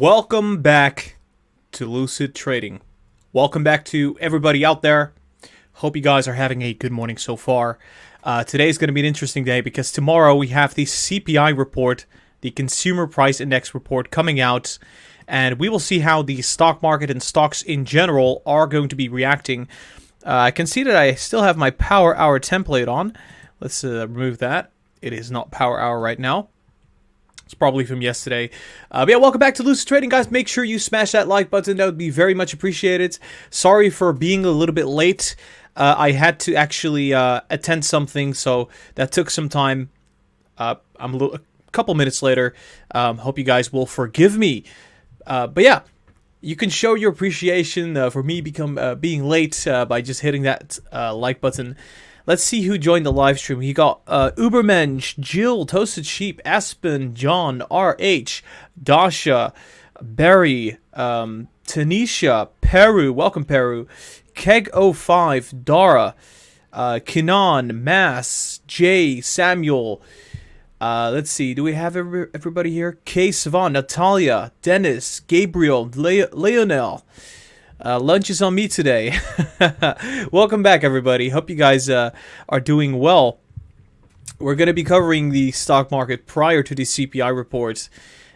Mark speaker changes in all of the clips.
Speaker 1: Welcome back to Lucid Trading. Welcome back to everybody out there. Hope you guys are having a good morning so far. Today is going to be an interesting day because tomorrow we have the CPI report, the Consumer Price Index report coming out, and we will see how the stock market and stocks in general are going to be reacting. I can see that I still have my Power Hour template on. Let's remove that. It is not Power Hour right now. It's probably from yesterday. But yeah, welcome back to Lucid Trading, guys. Make sure you smash that like button. That would be very much appreciated. Sorry for being a little bit late. I had to actually attend something, so that took some time. I'm a couple minutes later. Hope you guys will forgive me. But yeah, you can show your appreciation for me being late by just hitting that like button. Let's see who joined the live stream. He got Ubermensch, Jill, Toasted Sheep, Aspen, John, RH, Dasha, Barry, Tanisha, Peru, welcome Peru, Keg05, Dara, Kinan, Mass, Jay, Samuel. Let's see, do we have everybody here? Kay Savan, Natalia, Dennis, Gabriel, Leonel. Lunch is on me today. Welcome back, everybody. Hope you guys are doing well. We're going to be covering the stock market prior to the CPI reports,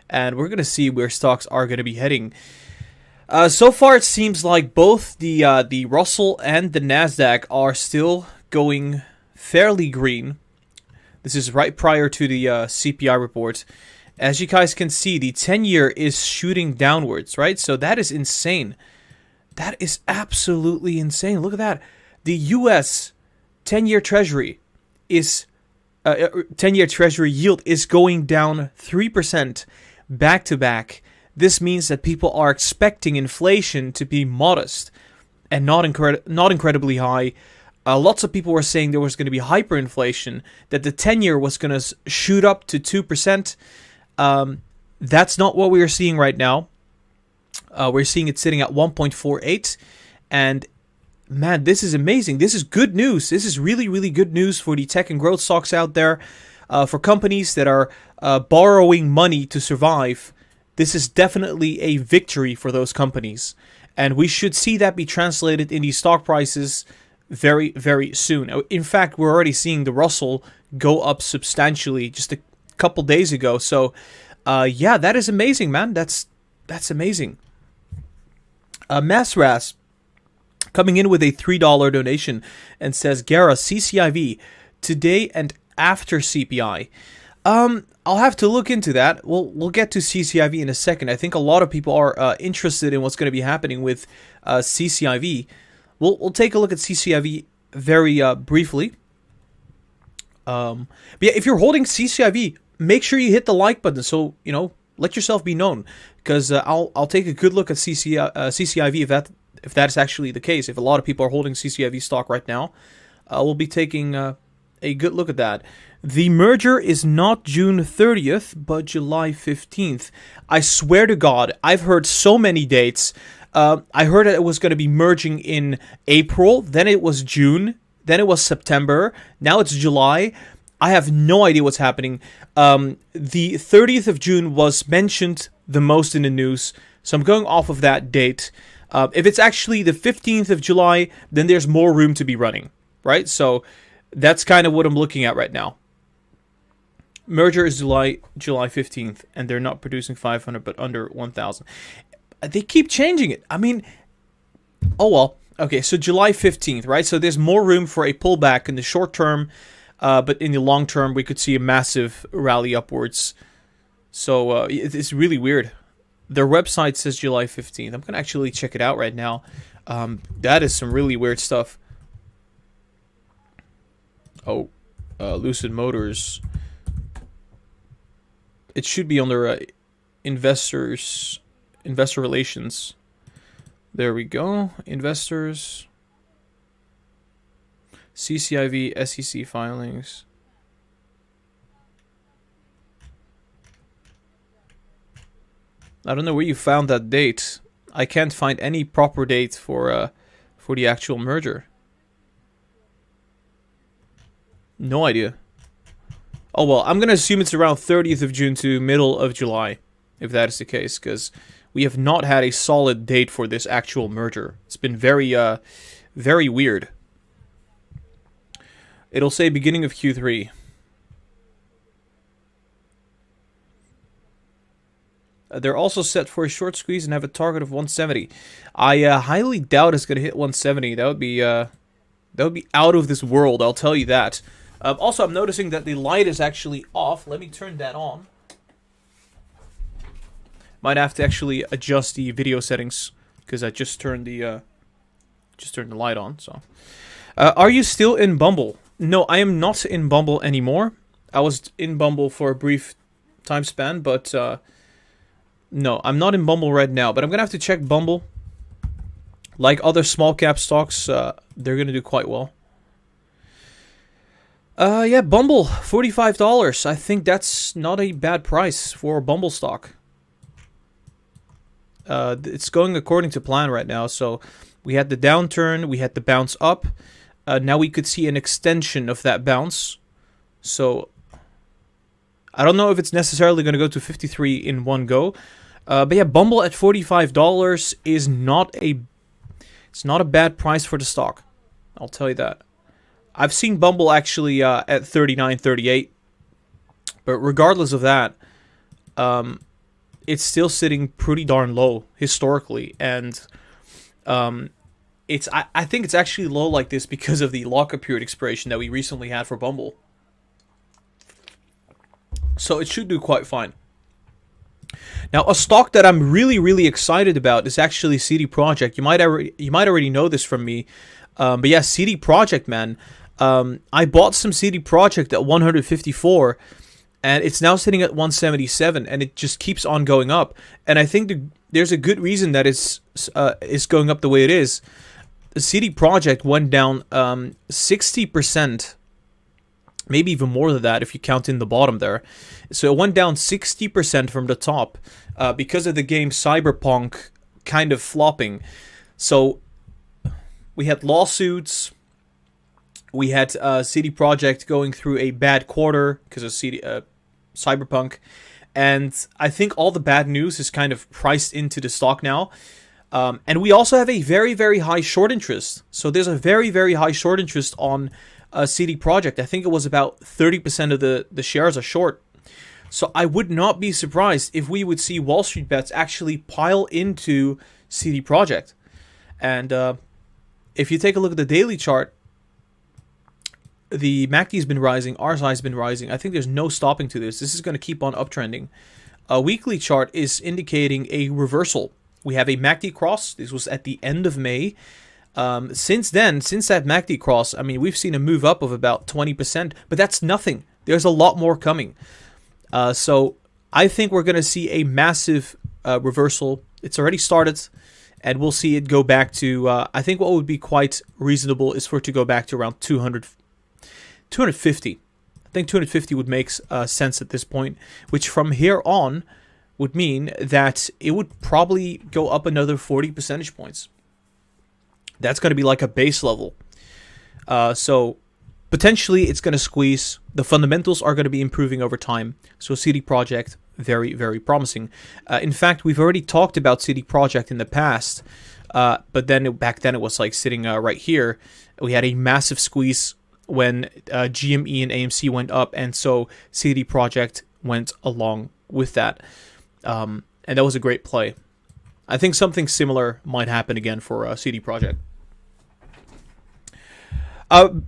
Speaker 1: and we're going to see where stocks are going to be heading. So far, it seems like both the Russell and the Nasdaq are still going fairly green. This is right prior to the CPI report. As you guys can see, the 10-year is shooting downwards, right? So that is insane. That is absolutely insane. Look at that. The U.S. 10-year Treasury is 10-year Treasury yield is going down 3% back to back. This means that people are expecting inflation to be modest and not incredibly high. Lots of people were saying there was going to be hyperinflation, that the 10-year was going to shoot up to 2%. That's not what we are seeing right now. We're seeing it sitting at 1.48, and man, this is amazing. This is good news. This is really, really good news for the tech and growth stocks out there, for companies that are borrowing money to survive. This is definitely a victory for those companies, and we should see that be translated in the stock prices very, very soon. In fact, we're already seeing the Russell go up substantially just a couple days ago. So, yeah, that is amazing, man. That's amazing. Masras coming in with a $3 donation and says, Gara, CCIV today and after CPI. I'll have to look into that. We'll get to CCIV in a second. I think a lot of people are interested in what's going to be happening with CCIV. We'll take a look at CCIV very briefly. But yeah, if you're holding CCIV, make sure you hit the like button so, you know, let yourself be known, because I'll take a good look at CCIV if that is actually the case. If a lot of people are holding CCIV stock right now, we'll be taking a good look at that. The merger is not June 30th, but July 15th. I swear to God, I've heard so many dates. I heard that it was going to be merging in April, then it was June, then it was September, now it's July. I have no idea what's happening. The 30th of June was mentioned the most in the news, so I'm going off of that date. If it's actually the 15th of July, then there's more room to be running, right? So that's kind of what I'm looking at right now. Merger is July 15th, and they're not producing 500, but under 1,000. They keep changing it. I mean, oh well. Okay, so July 15th, right? So there's more room for a pullback in the short term. But in the long term, we could see a massive rally upwards. So it's really weird. Their website says July 15th. I'm going to actually check it out right now. That is some really weird stuff. Oh, Lucid Motors. It should be under investor relations. There we go. Investors. CCIV, SEC filings. I don't know where you found that date. I can't find any proper date for the actual merger. No idea. Oh well, I'm gonna assume it's around 30th of June to middle of July, if that is the case, because We have not had a solid date for this actual merger. It's been very, very weird. It'll say beginning of Q3. They're also set for a short squeeze and have a target of 170. I highly doubt it's going to hit 170. That would be out of this world, I'll tell you that. Also, I'm noticing that the light is actually off. Let me turn that on. Might have to actually adjust the video settings because I just turned the light on. So, are you still in Bumble? No, I am not in Bumble anymore. I was in Bumble for a brief time span, but no, I'm not in Bumble right now. But I'm gonna have to check Bumble. Like other small cap stocks, they're gonna do quite well. Yeah, Bumble, $45. I think that's not a bad price for a Bumble stock. It's going according to plan right now. So we had the downturn, we had the bounce up. Now we could see an extension of that bounce. So I don't know if it's necessarily going to go to 53 in one go. But yeah, Bumble at $45 is not a bad price for the stock. I'll tell you that. I've seen Bumble actually at 39, 38. But regardless of that, it's still sitting pretty darn low historically. And I think it's actually low like this because of the lockup period expiration that we recently had for Bumble. So it should do quite fine. Now, a stock that I'm really, really excited about is actually CD Projekt. You might already know this from me. But yeah, CD Projekt, man. I bought some CD Projekt at 154, and it's now sitting at 177, and it just keeps on going up. And I think there's a good reason that it's going up the way it is. The CD Projekt went down 60%, maybe even more than that if you count in the bottom there. So it went down 60% from the top because of the game Cyberpunk kind of flopping. So we had lawsuits. We had CD Projekt going through a bad quarter because of Cyberpunk. And I think all the bad news is kind of priced into the stock now. And we also have a very, very high short interest. So there's a very, very high short interest on CD Projekt. I think it was about 30% of the shares are short. So I would not be surprised if we would see Wall Street bets actually pile into CD Projekt. And if you take a look at the daily chart, the MACD's been rising, RSI's been rising. I think there's no stopping to this. This is going to keep on uptrending. A weekly chart is indicating a reversal. We have a MACD cross. This was at the end of May. Since that MACD cross, I mean, we've seen a move up of about 20%, but that's nothing. There's a lot more coming. So I think we're going to see a massive reversal. It's already started, and we'll see it go back to, I think what would be quite reasonable is for it to go back to around 250. I think 250 would make sense at this point, which from here on would mean that it would probably go up another 40 percentage points. That's going to be like a base level. So potentially it's going to squeeze. The fundamentals are going to be improving over time. So CD Projekt, very, very promising. In fact, we've already talked about CD Projekt in the past, but then back then it was like sitting right here. We had a massive squeeze when GME and AMC went up, and so CD Projekt went along with that. And that was a great play. I think something similar might happen again for CD Projekt.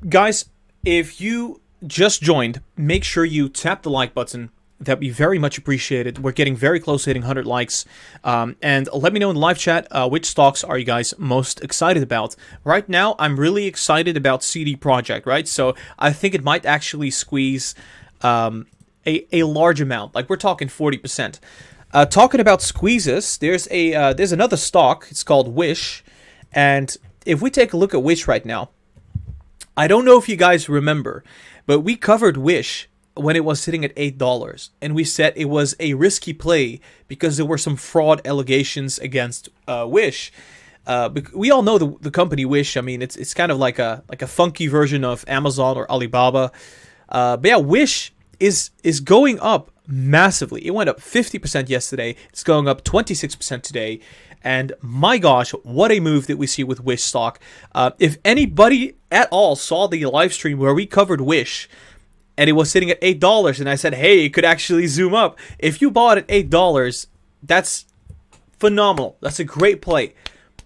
Speaker 1: Guys, if you just joined, make sure you tap the like button. That'd be very much appreciated. We're getting very close to hitting 100 likes. And let me know in the live chat, which stocks are you guys most excited about? Right now, I'm really excited about CD Projekt, right? So I think it might actually squeeze a large amount. Like we're talking 40%. Talking about squeezes, there's another stock. It's called Wish. And if we take a look at Wish right now, I don't know if you guys remember, but we covered Wish when it was sitting at $8, and we said it was a risky play because there were some fraud allegations against Wish. We all know the company Wish. I mean, it's kind of like a funky version of Amazon or Alibaba. But yeah, Wish is going up massively. It went up 50% yesterday. It's going up 26% today. And my gosh, what a move that we see with Wish stock. If anybody at all saw the live stream where we covered Wish, and it was sitting at $8, and I said, hey, it could actually zoom up. If you bought at $8, that's phenomenal. That's a great play.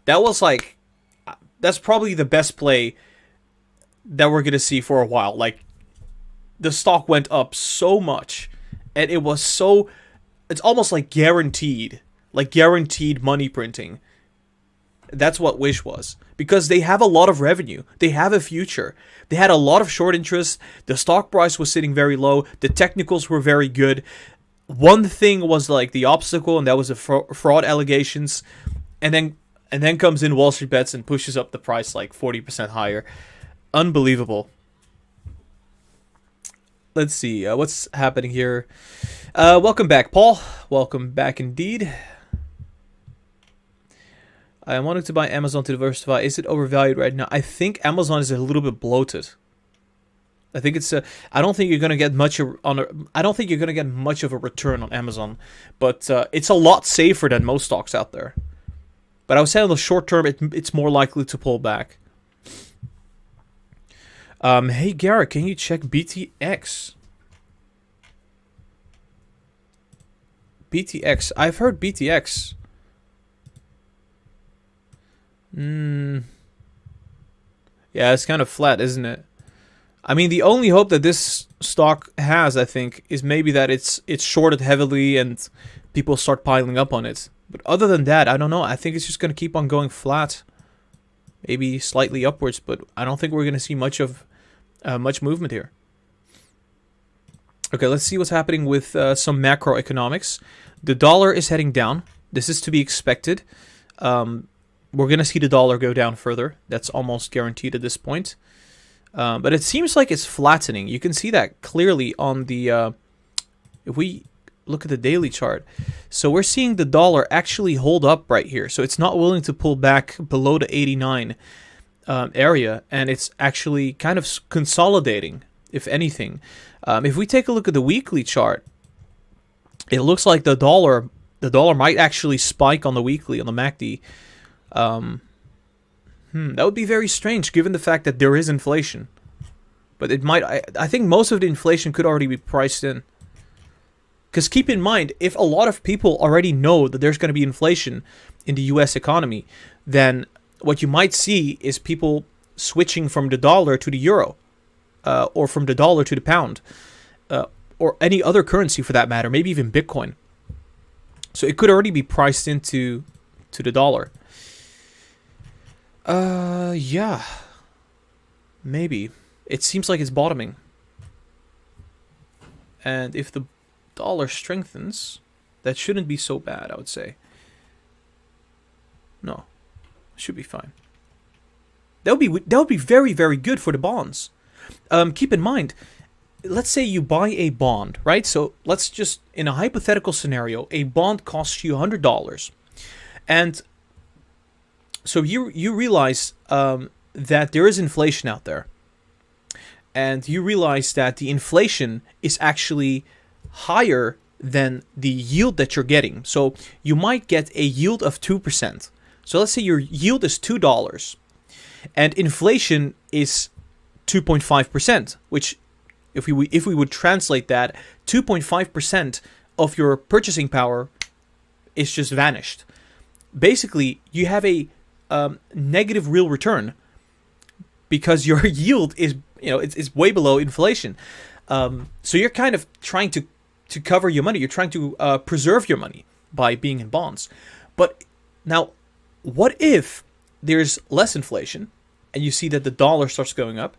Speaker 1: That's probably the best play that we're going to see for a while. Like, the stock went up so much, and it's almost like guaranteed money printing. That's what Wish was, because they have a lot of revenue. They have a future. They had a lot of short interest. The stock price was sitting very low. The technicals were very good. One thing was like the obstacle, and that was the fraud allegations. And then comes in Wall Street Bets and pushes up the price like 40% higher. Unbelievable. Let's see what's happening here. Welcome back, Paul. Welcome back indeed. I wanted to buy Amazon to diversify. Is it overvalued right now? I think Amazon is a little bit bloated. I think it's I don't think you're gonna get much of a return on Amazon, but it's a lot safer than most stocks out there. But I would say on the short term, it's more likely to pull back. Hey Gara, can you check BTX? BTX. I've heard BTX. Yeah, it's kind of flat, isn't it? I mean, the only hope that this stock has, I think, is maybe that it's shorted heavily and people start piling up on it. But other than that, I don't know. I think it's just going to keep on going flat. Maybe slightly upwards, but I don't think we're going to see much movement here. Okay, let's see what's happening with some macroeconomics. The dollar is heading down. This is to be expected. We're going to see the dollar go down further. That's almost guaranteed at this point. But it seems like it's flattening. You can see that clearly on the... if we look at the daily chart. So we're seeing the dollar actually hold up right here. So it's not willing to pull back below the 89 area. And it's actually kind of consolidating, if anything. If we take a look at the weekly chart, it looks like the dollar might actually spike on the weekly, on the MACD. That would be very strange given the fact that there is inflation. But it might... I think most of the inflation could already be priced in. Because keep in mind, if a lot of people already know that there's going to be inflation in the US economy, then what you might see is people switching from the dollar to the euro. Or from the dollar to the pound. Or any other currency for that matter. Maybe even Bitcoin. So it could already be priced into the dollar. Yeah. Maybe. It seems like it's bottoming. And if the dollar strengthens, that shouldn't be so bad, I would say. No. Should be fine. That would be very, very good for the bonds. Keep in mind, let's say you buy a bond, right? So let's just, in a hypothetical scenario, a bond costs you $100. And so you realize that there is inflation out there. And you realize that the inflation is actually higher than the yield that you're getting. So you might get a yield of 2%. So let's say your yield is $2. And inflation is 2.5%, which if we would translate that, 2.5% of your purchasing power is just vanished. Basically, you have a negative real return because your yield is, it's way below inflation. So you're kind of trying to cover your money. You're trying to preserve your money by being in bonds. But now, what if there's less inflation and you see that the dollar starts going up?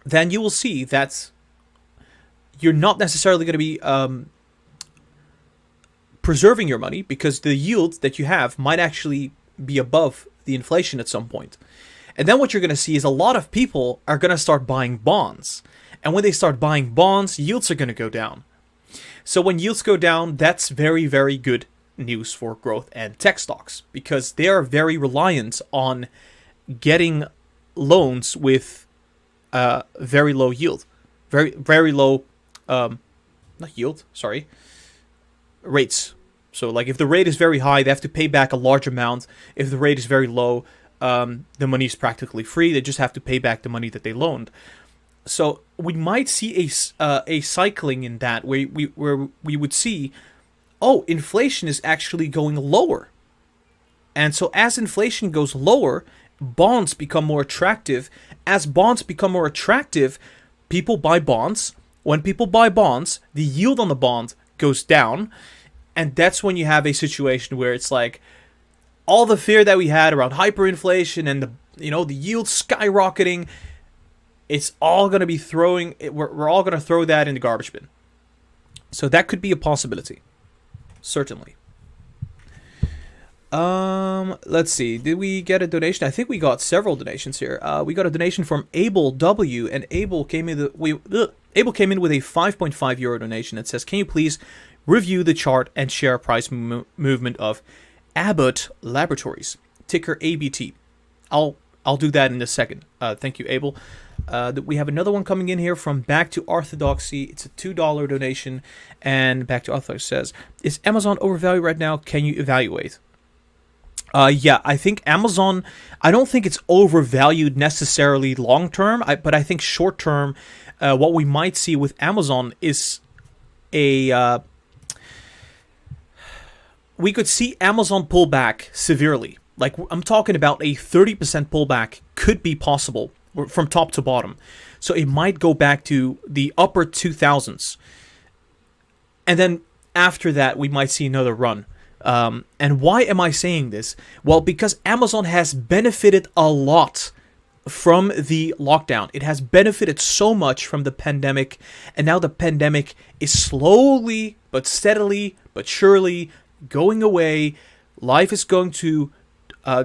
Speaker 1: Then you will see that you're not necessarily going to be preserving your money because the yield that you have might actually be above the inflation at some point. And then what you're going to see is a lot of people are going to start buying bonds. And when they start buying bonds, yields are going to go down. So when yields go down, that's very, very good news for growth and tech stocks because they are very reliant on getting loans with very low yield, very, very low not yield, sorry, rates. So like if the rate is very high, they have to pay back a large amount. If the rate is very low, the money is practically free. They just have to pay back the money that they loaned. So we might see a cycling in that where we would see, oh, inflation is actually going lower. And so as inflation goes lower, bonds become more attractive. As bonds become more attractive, people buy bonds. When people buy bonds, the yield on the bond goes down. And that's when you have a situation where it's like all the fear that we had around hyperinflation and the yield skyrocketing, it's all going to be we're all going to throw that in the garbage bin. So that could be a possibility. Certainly. Let's see. Did we get a donation? I think we got several donations here. We got a donation from Abel W, and Abel came in with a 5.5 euro donation that says, "Can you please review the chart and share price movement of Abbott Laboratories, ticker ABT?" I'll do that in a second. Thank you, Abel. We have another one coming in here from Back to Orthodoxy. It's a $2 donation, and Back to Orthodoxy says, "Is Amazon overvalued right now? Can you evaluate?" Yeah, I think Amazon, I don't think it's overvalued necessarily long term, but I think short term, what we might see with Amazon is we could see Amazon pull back severely. Like, I'm talking about a 30% pullback could be possible from top to bottom. So it might go back to the upper 2000s. And then after that, we might see another run. And why am I saying this? Well, because Amazon has benefited a lot from the lockdown. It has benefited so much from the pandemic. And now the pandemic is slowly, but steadily, but surely going away. Life is going to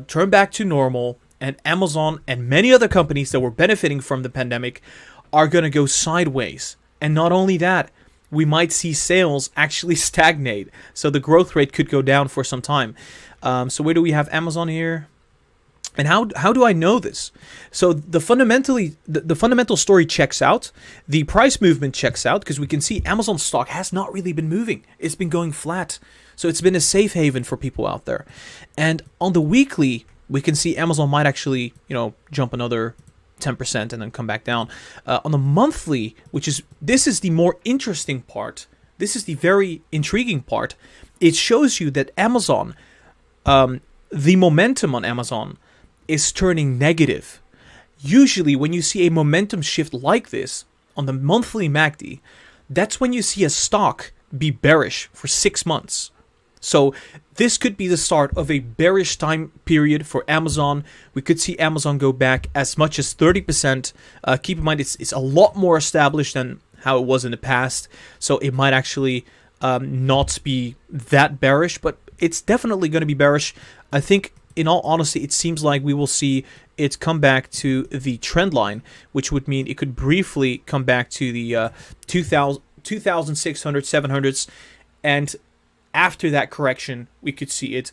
Speaker 1: turn back to normal. And Amazon and many other companies that were benefiting from the pandemic are going to go sideways. And not only that, we might see sales actually stagnate. So the growth rate could go down for some time. So where do we have Amazon here? And how do I know this? So the fundamental story checks out. The price movement checks out because we can see Amazon stock has not really been moving. It's been going flat. So it's been a safe haven for people out there. And on the weekly, we can see Amazon might actually, jump another 10% and then come back down. On the monthly, this is the more interesting part. This is the very intriguing part. It shows you that Amazon, the momentum on Amazon is turning negative. Usually when you see a momentum shift like this on the monthly MACD, that's when you see a stock be bearish for 6 months. So this could be the start of a bearish time period for Amazon. We could see Amazon go back as much as 30%. Keep in mind, it's a lot more established than how it was in the past. So it might actually not be that bearish, but it's definitely going to be bearish. I think, in all honesty, it seems like we will see it come back to the trend line, which would mean it could briefly come back to the 2,600, 700s, and after that correction, we could see it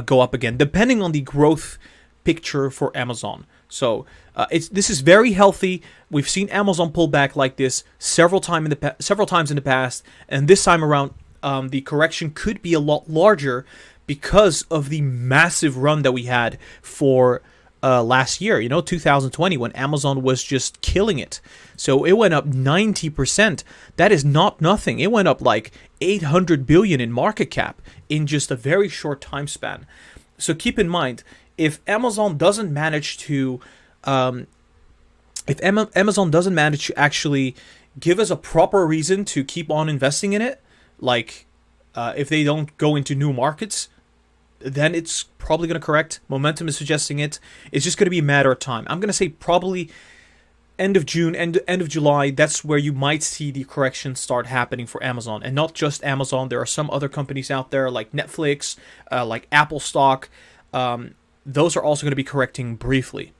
Speaker 1: go up again, depending on the growth picture for Amazon. So this is very healthy. We've seen Amazon pull back like this several times in the past, and this time around, the correction could be a lot larger because of the massive run that we had for last year, 2020, when Amazon was just killing it. So it went up 90%. That is not nothing. It went up like 800 billion in market cap in just a very short time span. So keep in mind, if Amazon doesn't manage to, Amazon doesn't manage to actually give us a proper reason to keep on investing in it, like if they don't go into new markets, then it's probably going to correct. Momentum is suggesting it. It's just going to be a matter of time. I'm going to say probably end of June, end of July. That's where you might see the correction start happening for Amazon. And not just Amazon. There are some other companies out there like Netflix, like Apple stock. Those are also going to be correcting briefly.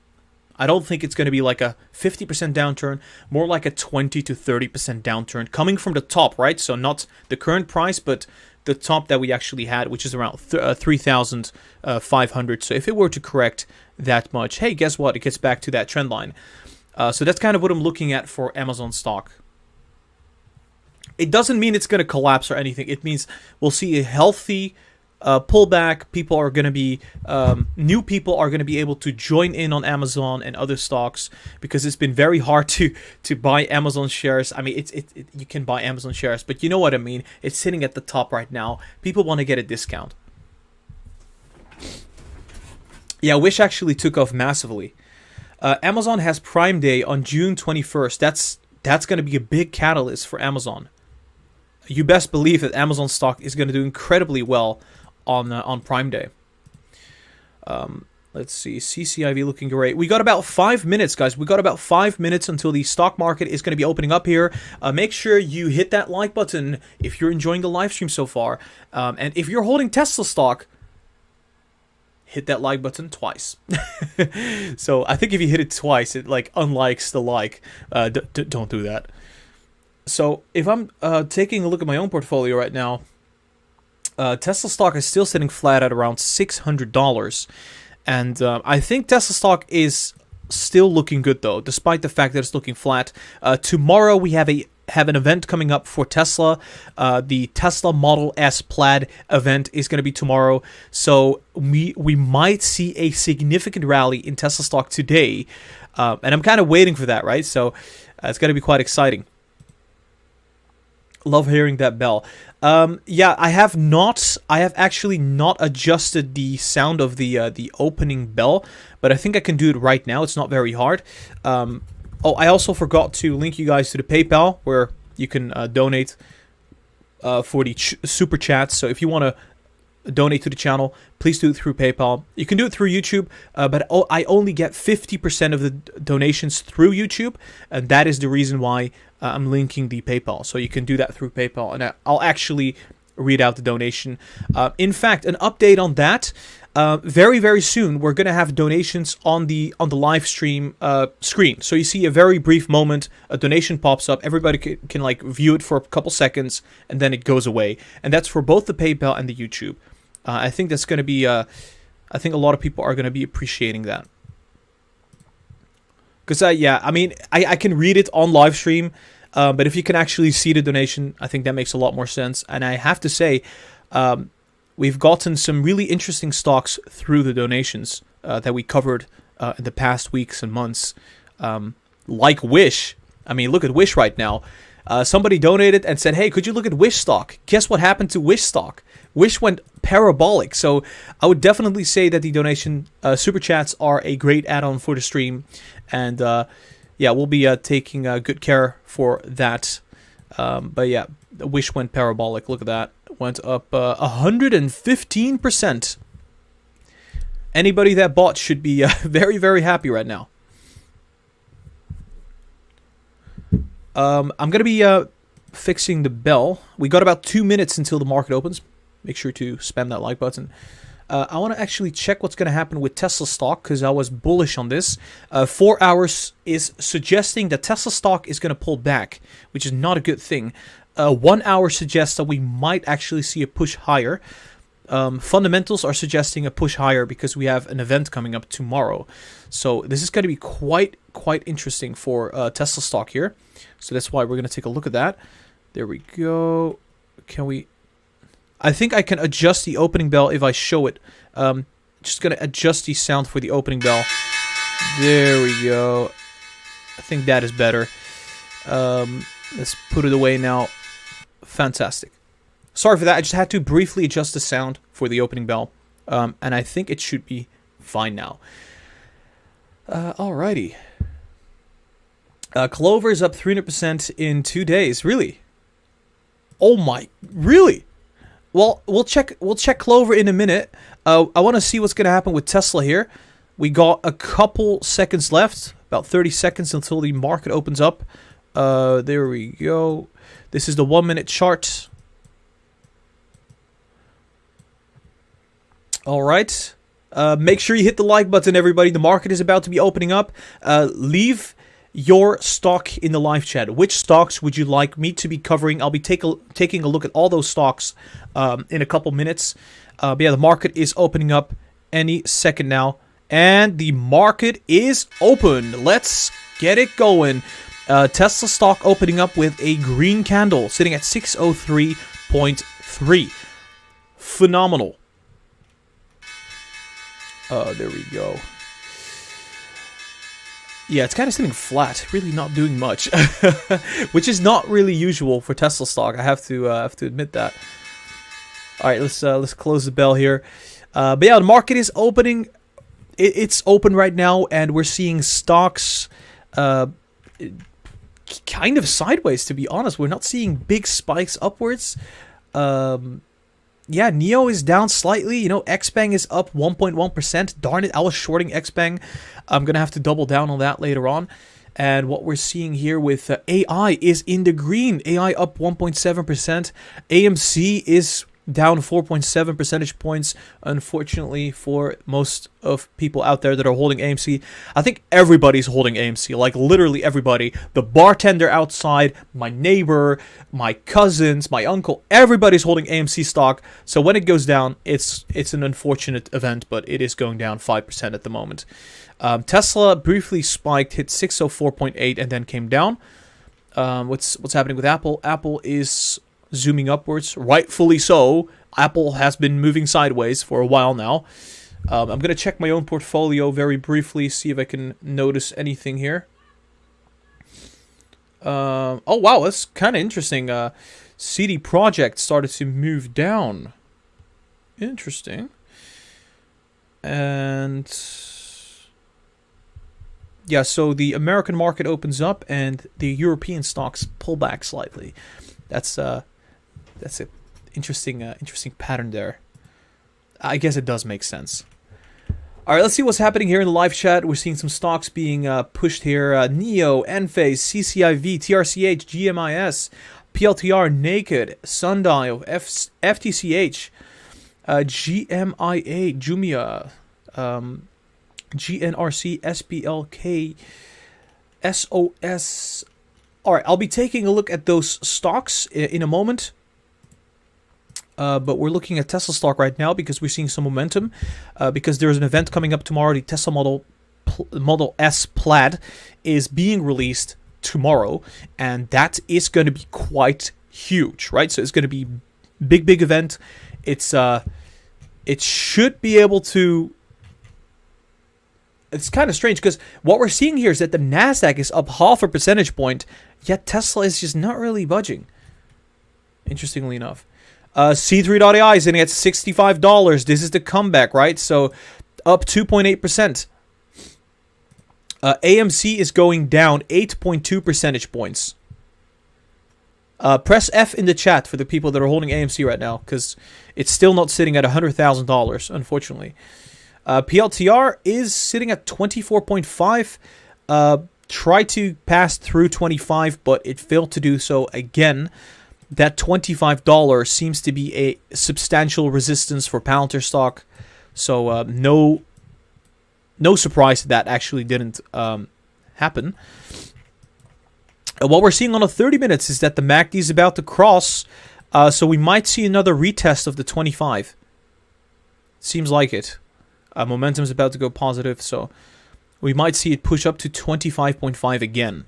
Speaker 1: I don't think it's going to be like a 50% downturn, more like a 20 to 30% downturn coming from the top, right? So not the current price, but the top that we actually had, which is around 3,500. So if it were to correct that much, hey, guess what? It gets back to that trend line. So that's kind of what I'm looking at for Amazon stock. It doesn't mean it's going to collapse or anything. It means we'll see a healthy pullback. People are going to be new people are going to be able to join in on Amazon and other stocks, because it's been very hard to buy Amazon shares. I mean, you can buy Amazon shares, but you know what I mean. It's sitting at the top right now. People want to get a discount. Yeah, Wish actually took off massively. Amazon has Prime Day on June 21st. That's going to be a big catalyst for Amazon. You best believe that Amazon stock is going to do incredibly well on Prime Day. Let's see, CCIV looking great. We got about 5 minutes, guys. We got about 5 minutes until the stock market is going to be opening up here. Make sure you hit that like button if you're enjoying the live stream so far. And if you're holding Tesla stock, hit that like button twice. So I think if you hit it twice, it like unlikes the like. Don't do that. So if I'm taking a look at my own portfolio right now, Tesla stock is still sitting flat at around $600. And I think Tesla stock is still looking good, though, despite the fact that it's looking flat. Tomorrow we have an event coming up for Tesla. The Tesla Model S Plaid event is going to be tomorrow. So we might see a significant rally in Tesla stock today. And I'm kind of waiting for that, right? So it's going to be quite exciting. Love hearing that bell. Yeah, I have actually not adjusted the sound of the opening bell, but I think I can do it right now. It's not very hard. Oh, I also forgot to link you guys to the PayPal, where you can donate for the super chats. So if you want to donate to the channel, please do it through PayPal. You can do it through YouTube, but I only get 50% of the donations through YouTube, and that is the reason why I'm linking the PayPal. So you can do that through PayPal, and I'll actually read out the donation. In fact, an update on that. Very, very soon, we're going to have donations on the live stream screen. So you see a very brief moment, a donation pops up, everybody can like view it for a couple seconds, and then it goes away. And that's for both the PayPal and the YouTube. I think that's going to be, I think a lot of people are going to be appreciating that. Because, yeah, I mean, I can read it on live stream, but if you can actually see the donation, I think that makes a lot more sense. And I have to say, we've gotten some really interesting stocks through the donations that we covered in the past weeks and months. Like Wish. I mean, look at Wish right now. Somebody donated and said, hey, could you look at Wish stock? Guess what happened to Wish stock? Wish went parabolic. So I would definitely say that the donation super chats are a great add-on for the stream. And yeah, we'll be taking good care for that. But yeah, Wish went parabolic. Look at that. Went up 115%. Anybody that bought should be very, very happy right now. I'm going to be fixing the bell. We got about 2 minutes until the market opens. Make sure to spam that like button. I want to actually check what's going to happen with Tesla stock, because I was bullish on this. 4 hours is suggesting that Tesla stock is going to pull back, which is not a good thing. 1 hour suggests that we might actually see a push higher. Fundamentals are suggesting a push higher because we have an event coming up tomorrow. So this is going to be quite interesting for Tesla stock here. So that's why we're going to take a look at that. There we go. Can we... I think I can adjust the opening bell if I show it. Just going to adjust the sound for the opening bell. There we go. I think that is better. Let's put it away now. Fantastic. Sorry for that. I just had to briefly adjust the sound for the opening bell. And I think it should be fine now. Alrighty. Clover is up 300% in 2 days. Really? Oh my... Really? Well, we'll check Clover in a minute. I want to see what's going to happen with Tesla here. We got a couple seconds left. About 30 seconds until the market opens up. There we go. This is the 1 minute chart. Alright. Make sure you hit the like button, everybody. The market is about to be opening up. Leave your stock in the live chat. Which stocks would you like me to be covering? I'll be taking a look at all those stocks in a couple minutes. But yeah, the market is opening up any second now. And the market is open. Let's get it going. Tesla stock opening up with a green candle, sitting at 603.3. Phenomenal. There we go. Yeah, it's kind of sitting flat, really not doing much, which is not really usual for Tesla stock. I have to admit that. All right, let's close the bell here. But yeah, the market is opening. It's open right now, and we're seeing stocks kind of sideways. To be honest, we're not seeing big spikes upwards. Yeah, Neo is down slightly. You know, XPeng is up 1.1%. Darn it, I was shorting XPeng. I'm going to have to double down on that later on. And what we're seeing here with AI is in the green. AI up 1.7%. AMC is down 4.7 percentage points, unfortunately, for most of people out there that are holding AMC. I think everybody's holding AMC, like literally everybody. The bartender outside, my neighbor, my cousins, my uncle, everybody's holding AMC stock. So when it goes down, it's an unfortunate event, but it is going down 5% at the moment. Tesla briefly spiked, hit 604.8, and then came down. What's happening with Apple? Apple is zooming upwards, rightfully so. Apple has been moving sideways for a while now. I'm going to check my own portfolio very briefly, see if I can notice anything here. Oh, wow, that's kind of interesting. CD Projekt started to move down. Interesting. And yeah, so the American market opens up and the European stocks pull back slightly. That's an interesting pattern there. I guess it does make sense. All right, let's see what's happening here in the live chat. We're seeing some stocks being pushed here. Neo, Enphase, CCIV, TRCH, GMIS, PLTR, Naked, Sundial, FTCH, GMIA, Jumia, GNRC, SPLK, SOS. All right, I'll be taking a look at those stocks in a moment. But we're looking at Tesla stock right now because we're seeing some momentum. Because there's an event coming up tomorrow. The Tesla Model S Plaid is being released tomorrow. And that is going to be quite huge, right? So it's going to be big event. It should be able to... It's kind of strange because what we're seeing here is that the NASDAQ is up 0.5 percentage point, yet Tesla is just not really budging. Interestingly enough. C3.ai is in at $65. This is the comeback, right? So up 2.8%. AMC is going down 8.2 percentage points. Press F in the chat for the people that are holding AMC right now because it's still not sitting at $100,000, unfortunately. PLTR is sitting at 24.5. Tried to pass through 25, but it failed to do so again. That $25 seems to be a substantial resistance for Palantir stock. So no surprise that actually didn't happen. What we're seeing on the 30 minutes is that the MACD is about to cross. So we might see another retest of the 25. Seems like it. Momentum is about to go positive, so we might see it push up to 25.5 again.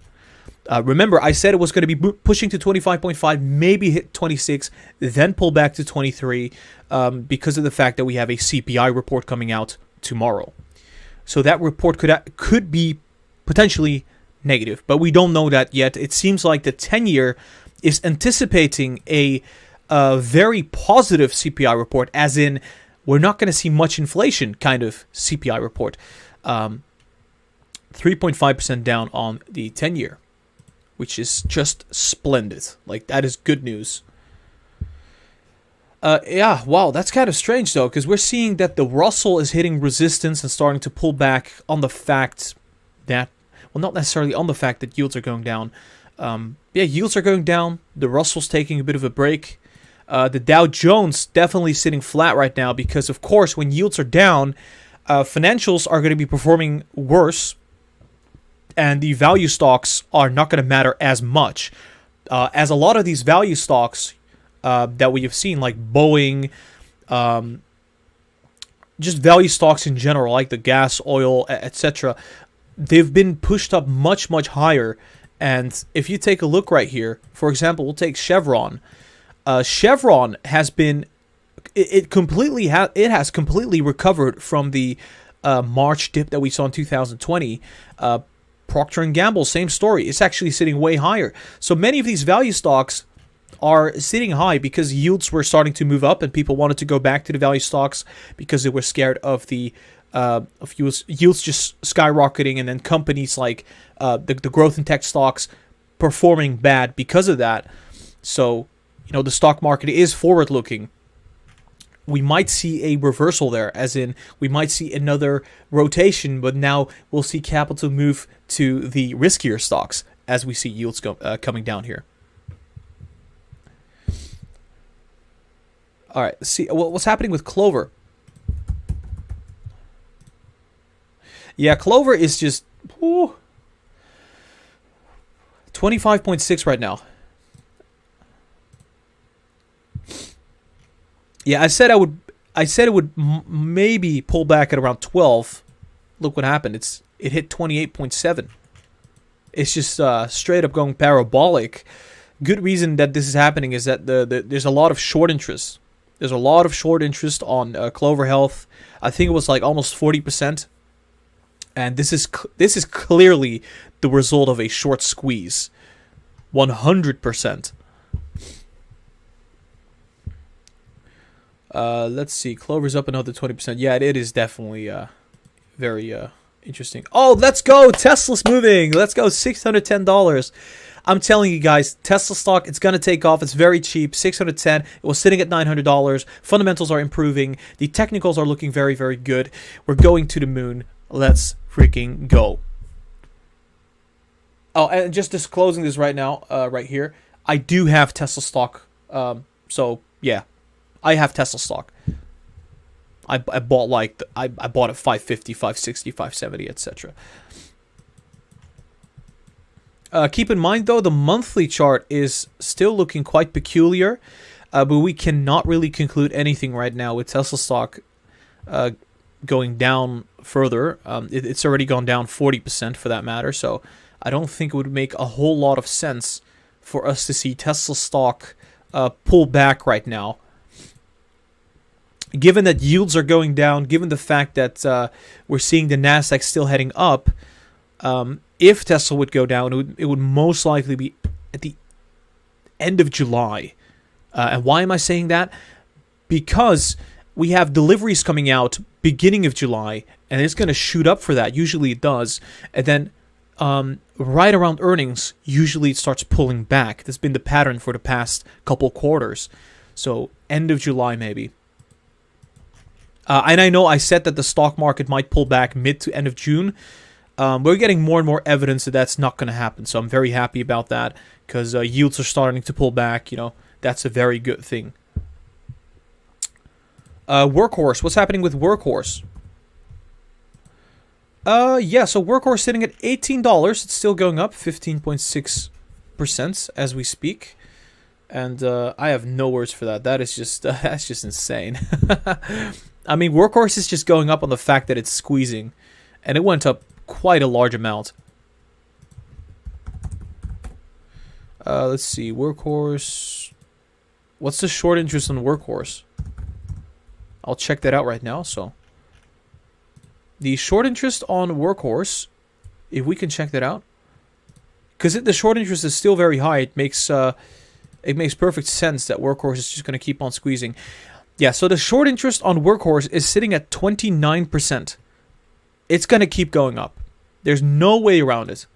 Speaker 1: Remember, I said it was going to be pushing to 25.5, maybe hit 26, then pull back to 23 because of the fact that we have a CPI report coming out tomorrow. So that report could be potentially negative, but we don't know that yet. It seems like the 10-year is anticipating a very positive CPI report, as in we're not going to see much inflation kind of CPI report. 3.5% down on the 10-year, which is just splendid. Like, that is good news. Yeah, wow, that's kind of strange, though, because we're seeing that the Russell is hitting resistance and starting to pull back on the fact that, well, not necessarily on the fact that yields are going down. Yeah, yields are going down. The Russell's taking a bit of a break. The Dow Jones definitely sitting flat right now because, of course, when yields are down, financials are going to be performing worse, and the value stocks are not going to matter as much. As a lot of these value stocks that we have seen, like Boeing, just value stocks in general, like the gas, oil, etc., they've been pushed up much higher, And if you take a look right here, for example, we'll take Chevron. Chevron has been, it has completely recovered from the March dip that we saw in 2020. Procter & Gamble, same story. It's actually sitting way higher. So many of these value stocks are sitting high because yields were starting to move up and people wanted to go back to the value stocks because they were scared of the yields just skyrocketing, and then companies like the growth in tech stocks performing bad because of that. So, you know, the stock market is forward looking. We might see a reversal there, as in we might see another rotation, but now we'll see capital move to the riskier stocks as we see yields coming down here. All right, let's see what's happening with Clover. Yeah, Clover is just 25.6 right now. Yeah, I said it would maybe pull back at around 12. Look what happened. It hit 28.7. It's just straight up going parabolic. Good reason that this is happening is that there's a lot of short interest. There's a lot of short interest on Clover Health. I think it was like almost 40%. And this is clearly the result of a short squeeze. 100%. Let's see. Clover's up another 20%. Yeah, it is definitely very interesting. Oh, let's go! Tesla's moving! Let's go! $610. I'm telling you guys, Tesla stock, it's going to take off. It's very cheap. $610. It was sitting at $900. Fundamentals are improving. The technicals are looking very, very good. We're going to the moon. Let's freaking go. Oh, and just disclosing this right now, right here. I do have Tesla stock. So, yeah. I have Tesla stock. I bought I bought at 550, 560, 570, etc. Keep in mind though, the monthly chart is still looking quite peculiar, but we cannot really conclude anything right now with Tesla stock going down further. It's already gone down 40% for that matter, so I don't think it would make a whole lot of sense for us to see Tesla stock pull back right now. Given that yields are going down, given the fact that we're seeing the Nasdaq still heading up, if Tesla would go down, it would most likely be at the end of July. And why am I saying that? Because we have deliveries coming out beginning of July, and it's going to shoot up for that. Usually it does. And then right around earnings, usually it starts pulling back. That's been the pattern for the past couple quarters. So end of July maybe. And I know I said that the stock market might pull back mid to end of June. We're getting more and more evidence that that's not going to happen. So I'm very happy about that because yields are starting to pull back. You know, that's a very good thing. Workhorse. What's happening with Workhorse? Yeah, so Workhorse sitting at $18. It's still going up 15.6% as we speak. And I have no words for that. That is just that's just insane. I mean, Workhorse is just going up on the fact that it's squeezing. And it went up quite a large amount. Let's see. Workhorse. What's the short interest on Workhorse? I'll check that out right now. So, the short interest on Workhorse, if we can check that out. Because the short interest is still very high. It makes perfect sense that Workhorse is just going to keep on squeezing. Yeah, so the short interest on Workhorse is sitting at 29%. It's going to keep going up. There's no way around it.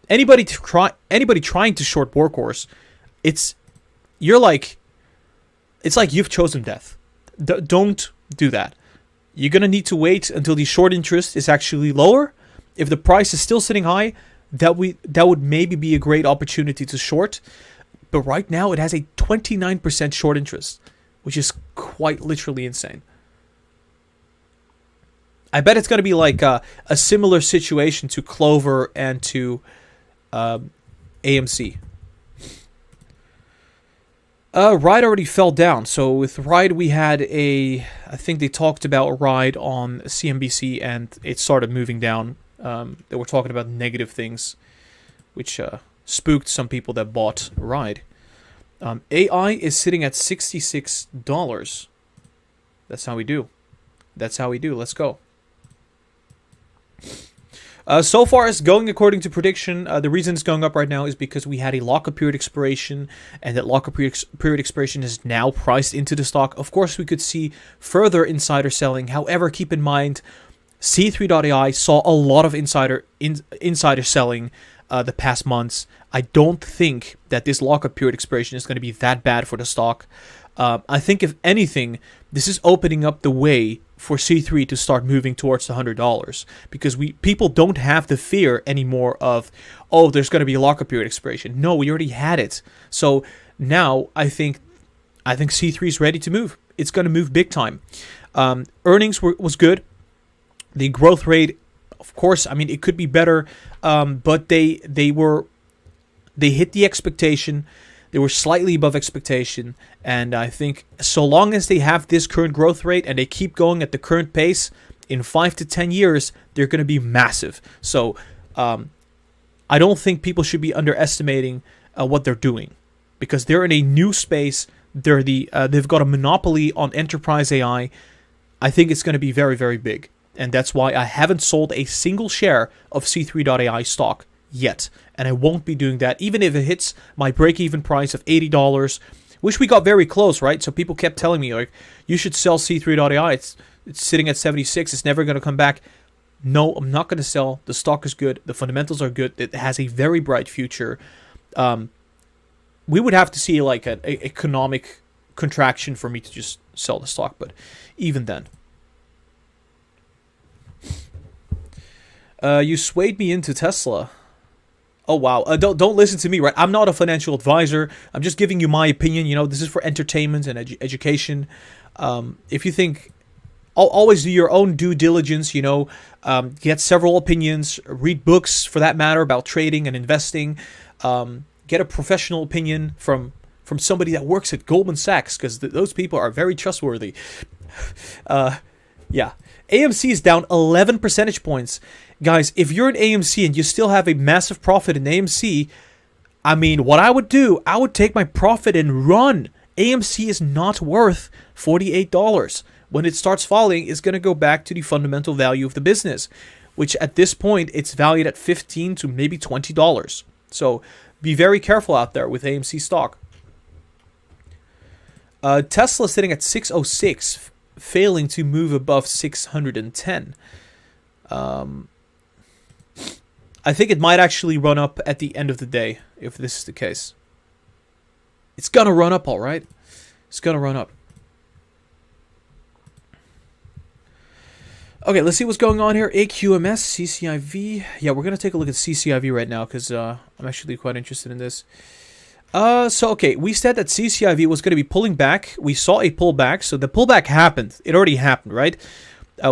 Speaker 1: Anybody trying to short Workhorse, it's like you've chosen death. Don't do that. You're going to need to wait until the short interest is actually lower. If the price is still sitting high, that would maybe be a great opportunity to short. But right now, it has a 29% short interest, which is quite literally insane. I bet it's going to be like a similar situation to Clover and to AMC. Ride already fell down. So with Ride, we had I think they talked about Ride on CNBC, and it started moving down. They were talking about negative things. which spooked some people that bought Ride. AI is sitting at $66. That's how we do. That's how we do. Let's go. So far, it's going according to prediction. The reason it's going up right now is because we had a lockup period expiration, and that lockup period expiration is now priced into the stock. Of course, we could see further insider selling. However, keep in mind, C3.ai saw a lot of insider selling the past months. I don't think that this lockup period expiration is going to be that bad for the stock. I think, if anything, this is opening up the way for C3 to start moving towards the $100, because people don't have the fear anymore of, oh, there's going to be a lockup period expiration. No, we already had it. So now I think C3 is ready to move. It's going to move big time. Earnings was good. The growth rate, of course, I mean, it could be better, but they hit the expectation. They were slightly above expectation, and I think so long as they have this current growth rate and they keep going at the current pace, in 5 to 10 years, they're going to be massive. So I don't think people should be underestimating what they're doing, because they're in a new space. They've got a monopoly on enterprise AI. I think it's going to be very, very big, and that's why I haven't sold a single share of C3.ai stock yet, and I won't be doing that, even if it hits my break-even price of $80, which we got very close, right? So people kept telling me, like, you should sell C3.ai. It's sitting at 76. It's never going to come back. No, I'm not going to sell. The stock is good. The fundamentals are good. It has a very bright future. We would have to see like an economic contraction for me to just sell the stock, but even then. You swayed me into Tesla. Oh, wow. Don't listen to me, right? I'm not a financial advisor. I'm just giving you my opinion. You know, this is for entertainment and education. If you think, always do your own due diligence, you know, get several opinions, read books for that matter about trading and investing, get a professional opinion from somebody that works at Goldman Sachs, because those people are very trustworthy. Yeah. AMC is down 11 percentage points. Guys, if you're an AMC and you still have a massive profit in AMC, I mean, what I would do, I would take my profit and run. AMC is not worth $48. When it starts falling, it's going to go back to the fundamental value of the business, which at this point, it's valued at $15 to maybe $20. So be very careful out there with AMC stock. Tesla sitting at 606, failing to move above 610. I think it might actually run up at the end of the day, if this is the case. It's going to run up, all right? It's going to run up. Okay, let's see what's going on here. AQMS, CCIV. Yeah, we're going to take a look at CCIV right now, because I'm actually quite interested in this. Okay, we said that CCIV was going to be pulling back. We saw a pullback, so the pullback happened. It already happened, right?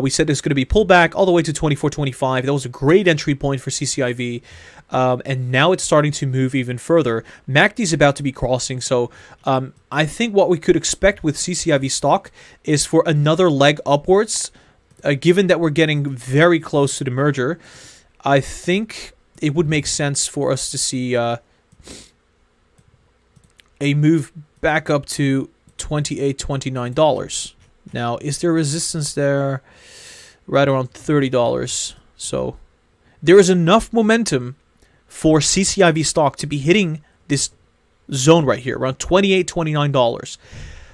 Speaker 1: We said it's going to be pullback all the way to 24.25. That was a great entry point for CCIV, and now it's starting to move even further. MACD is about to be crossing, so I think what we could expect with CCIV stock is for another leg upwards, given that we're getting very close to the merger. I think it would make sense for us to see a move back up to $28, $29. Now, is there resistance there? Right around $30. So there is enough momentum for CCIV stock to be hitting this zone right here, around $28, $29.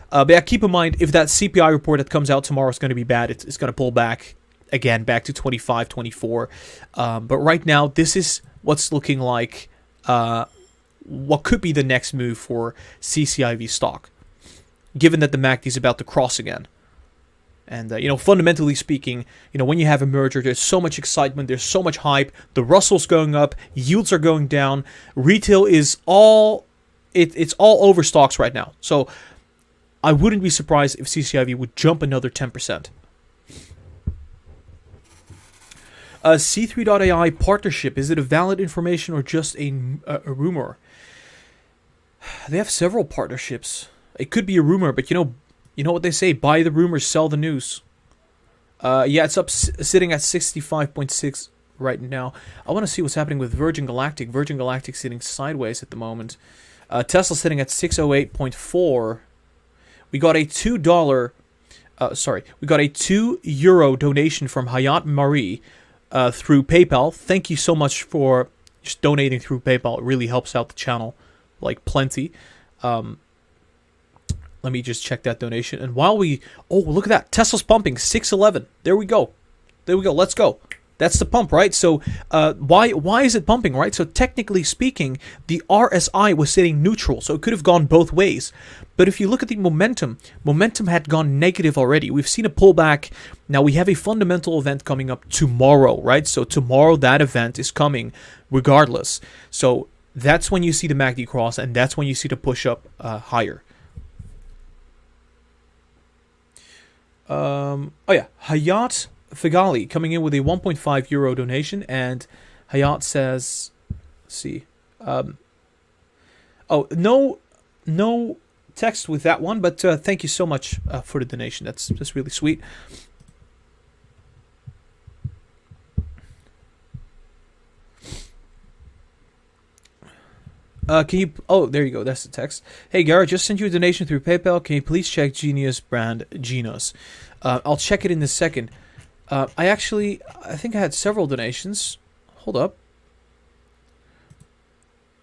Speaker 1: But yeah, keep in mind, if that CPI report that comes out tomorrow is going to be bad, it's going to pull back again, back to 25, 24. But right now, this is what's looking like what could be the next move for CCIV stock, given that the MACD is about to cross again. And, fundamentally speaking, when you have a merger, there's so much excitement, there's so much hype, the Russell's going up, yields are going down, retail is it's all over stocks right now. So I wouldn't be surprised if CCIV would jump another 10%. C3.ai partnership, is it a valid information or just a rumor? They have several partnerships. It could be a rumor, but you know what they say, buy the rumors, sell the news. Yeah, it's up, sitting at 65.6. right now. I want to see what's happening with Virgin Galactic. Virgin Galactic sitting sideways at the moment. Tesla sitting at 608.4. We got a $2. We got a €2 donation from Hayat Marie through PayPal. Thank you so much for just donating through PayPal. It really helps out the channel, like plenty. Let me just check that donation. And while we... Oh, look at that. Tesla's pumping. 611. There we go. There we go. Let's go. That's the pump, right? So why is it pumping, right? So technically speaking, the RSI was sitting neutral. So it could have gone both ways. But if you look at the momentum had gone negative already. We've seen a pullback. Now we have a fundamental event coming up tomorrow, right? So tomorrow that event is coming regardless. So that's when you see the MACD cross, and that's when you see the push up higher. Oh yeah, Hayat Figali coming in with a €1.5 donation, and Hayat says, let's see, oh, no text with that one, but thank you so much for the donation. That's really sweet. Can you... Oh, there you go. That's the text. Hey, Gara, just sent you a donation through PayPal. Can you please check Genius brand Genos? I'll check it in a second. I think I had several donations. Hold up.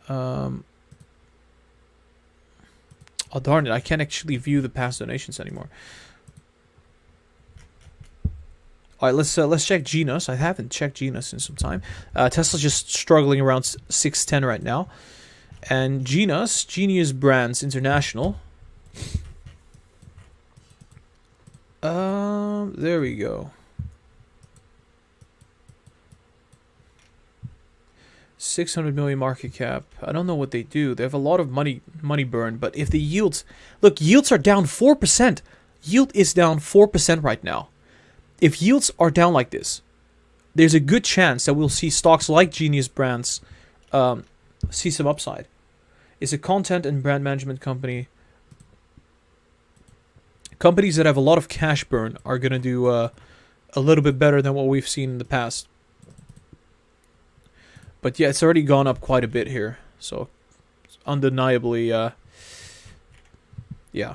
Speaker 1: Oh, darn it. I can't actually view the past donations anymore. All right, let's check Genos. I haven't checked Genos in some time. Tesla's just struggling around 610 right now. And Genos, Genius Brands International. There we go. 600 million market cap. I don't know what they do. They have a lot of money burn. But if the yields... Look, yields are down 4%. Yield is down 4% right now. If yields are down like this, there's a good chance that we'll see stocks like Genius Brands see some upside. It's a content and brand management company. Companies that have a lot of cash burn are going to do a little bit better than what we've seen in the past. But yeah, it's already gone up quite a bit here. So, undeniably, yeah.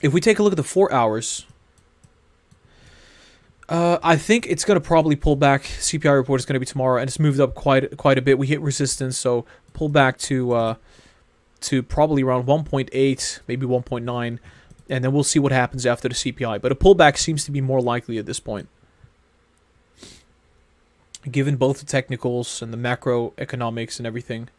Speaker 1: If we take a look at the 4 hours... I think it's going to probably pull back. CPI report is going to be tomorrow, and it's moved up quite a bit. We hit resistance, so pull back to probably around 1.8, maybe 1.9, and then we'll see what happens after the CPI. But a pullback seems to be more likely at this point, given both the technicals and the macroeconomics and everything.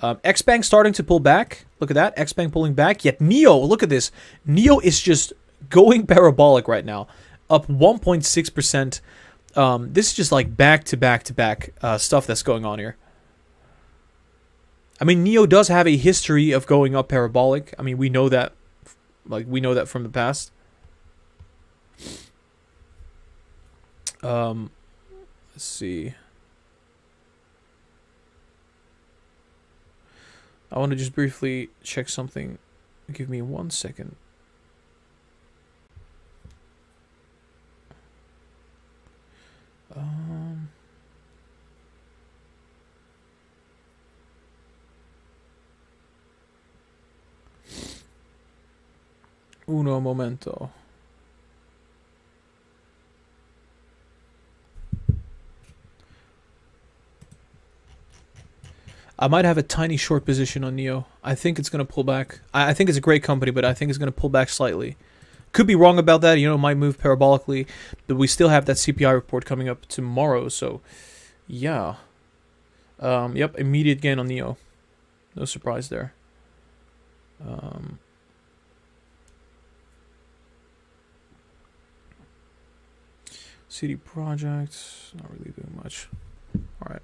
Speaker 1: Xbank starting to pull back. Look at that. Xbank pulling back. Yet Neo, look at this. Neo is just going parabolic right now. Up 1.6%. This is just like back-to-back-to-back stuff that's going on here. I mean, Neo does have a history of going up parabolic. I mean, we know that. Like, we know that from the past. Let's see. I want to just briefly check something. Give me 1 second. Uno momento. I might have a tiny short position on Neo. I think it's going to pull back. I think it's a great company, but I think it's going to pull back slightly. Could be wrong about that. You know, it might move parabolically. But we still have that CPI report coming up tomorrow. So, yeah. Yep, immediate gain on Neo. No surprise there. CD Projekt, not really doing much. All right.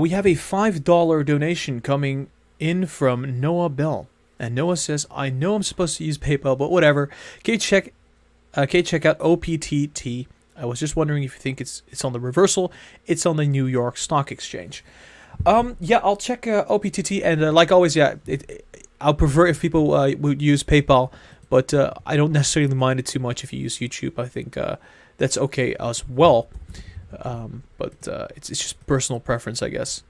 Speaker 1: We have a $5 donation coming in from Noah Bell. And Noah says, I know I'm supposed to use PayPal, but whatever. Can you check out OPTT? I was just wondering if you think it's on the reversal. It's on the New York Stock Exchange. Yeah, I'll check OPTT. And like always, yeah, I'll prefer if people would use PayPal. but I don't necessarily mind it too much if you use YouTube. I think that's okay as well. But it's just personal preference, I guess.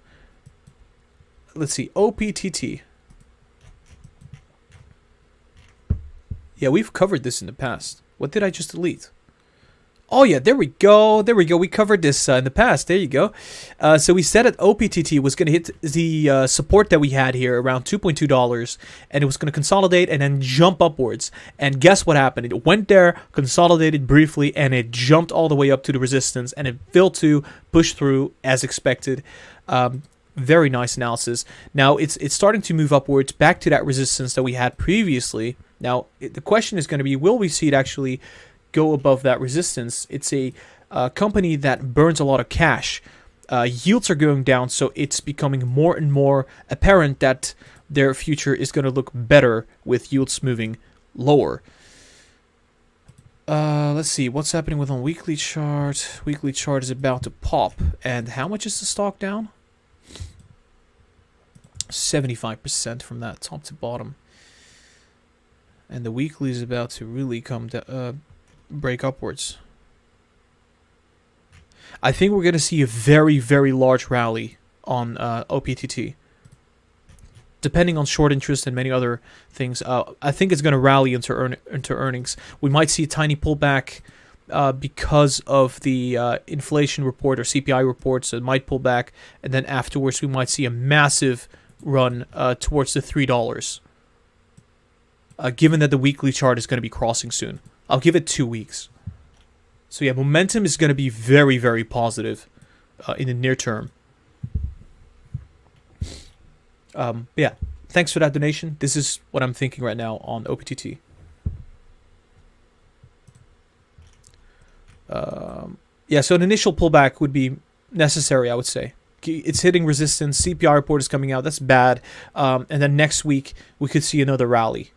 Speaker 1: Let's see, OPTT. Yeah, we've covered this in the past. What did I just delete? Oh yeah, there we go. There we go. We covered this in the past. There you go. So we said that OPTT was going to hit the support that we had here around $2.2, and it was going to consolidate and then jump upwards. And guess what happened? It went there, consolidated briefly, and it jumped all the way up to the resistance, and it failed to push through as expected. Very nice analysis. Now it's starting to move upwards back to that resistance that we had previously. Now the question is going to be, will we see it actually go above that resistance? It's a company that burns a lot of cash. Yields are going down, so it's becoming more and more apparent that their future is going to look better with yields moving lower. Let's see what's happening with on weekly chart. Weekly chart is about to pop, and how much is the stock down? 75% from that top to bottom, and the weekly is about to really come down. Break upwards. I think we're going to see a very, very large rally on OPTT. Depending on short interest and many other things, I think it's going to rally into earnings. We might see a tiny pullback because of the inflation report or CPI reports. So it might pull back, and then afterwards we might see a massive run towards the $3. Given that the weekly chart is going to be crossing soon. I'll give it 2 weeks. So yeah, momentum is going to be very, very positive in the near term. Yeah, thanks for that donation. This is what I'm thinking right now on OPTT. Yeah, so an initial pullback would be necessary, I would say. It's hitting resistance. CPI report is coming out. That's bad. And then next week, we could see another rally.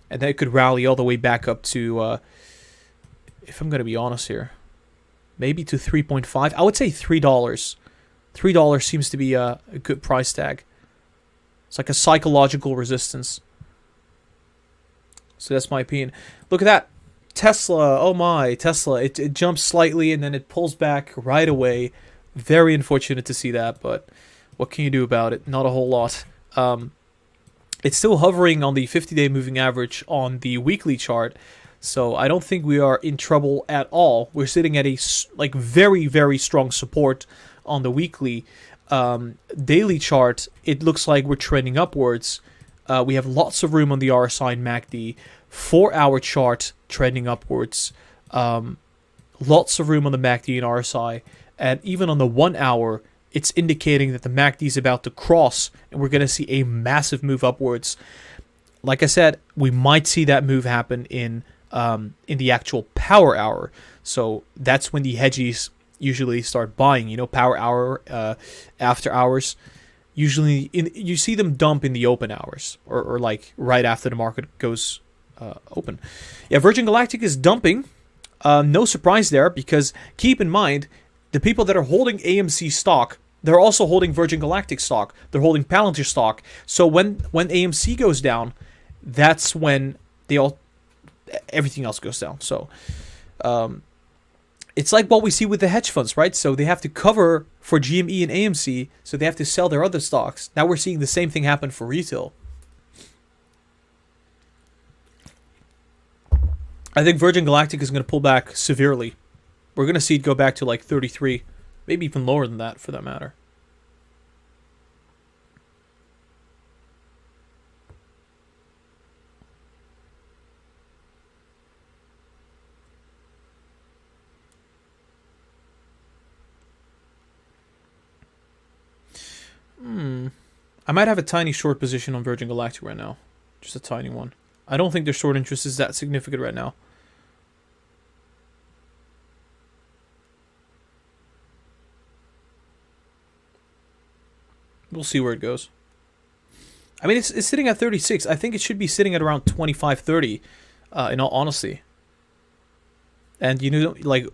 Speaker 1: And then it could rally all the way back up to, if I'm going to be honest here, maybe to 3.5. I would say $3. $3 seems to be a good price tag. It's like a psychological resistance. So that's my opinion. Look at that. Tesla. Oh my, Tesla. It jumps slightly and then it pulls back right away. Very unfortunate to see that, but what can you do about it? Not a whole lot. It's still hovering on the 50-day moving average on the weekly chart, so I don't think we are in trouble at all. We're sitting at a very, very strong support on the weekly. Daily chart, it looks like we're trending upwards. We have lots of room on the RSI and MACD. 4-hour chart trending upwards. Lots of room on the MACD and RSI. And even on the 1 hour, it's indicating that the MACD is about to cross, and we're going to see a massive move upwards. Like I said, we might see that move happen in the actual power hour. So that's when the hedgies usually start buying. You know, power hour, after hours. Usually, you see them dump in the open hours, or like right after the market goes open. Yeah, Virgin Galactic is dumping. No surprise there, because keep in mind, the people that are holding AMC stock, they're also holding Virgin Galactic stock. They're holding Palantir stock. So when AMC goes down, that's when everything else goes down. So it's like what we see with the hedge funds, right? So they have to cover for GME and AMC, so they have to sell their other stocks. Now we're seeing the same thing happen for retail. I think Virgin Galactic is going to pull back severely. We're going to see it go back to like 33, maybe even lower than that for that matter. I might have a tiny short position on Virgin Galactic right now. Just a tiny one. I don't think their short interest is that significant right now. We'll see where it goes. I mean, it's sitting at 36. I think it should be sitting at around 25, 30, in all honesty. And, you know, like,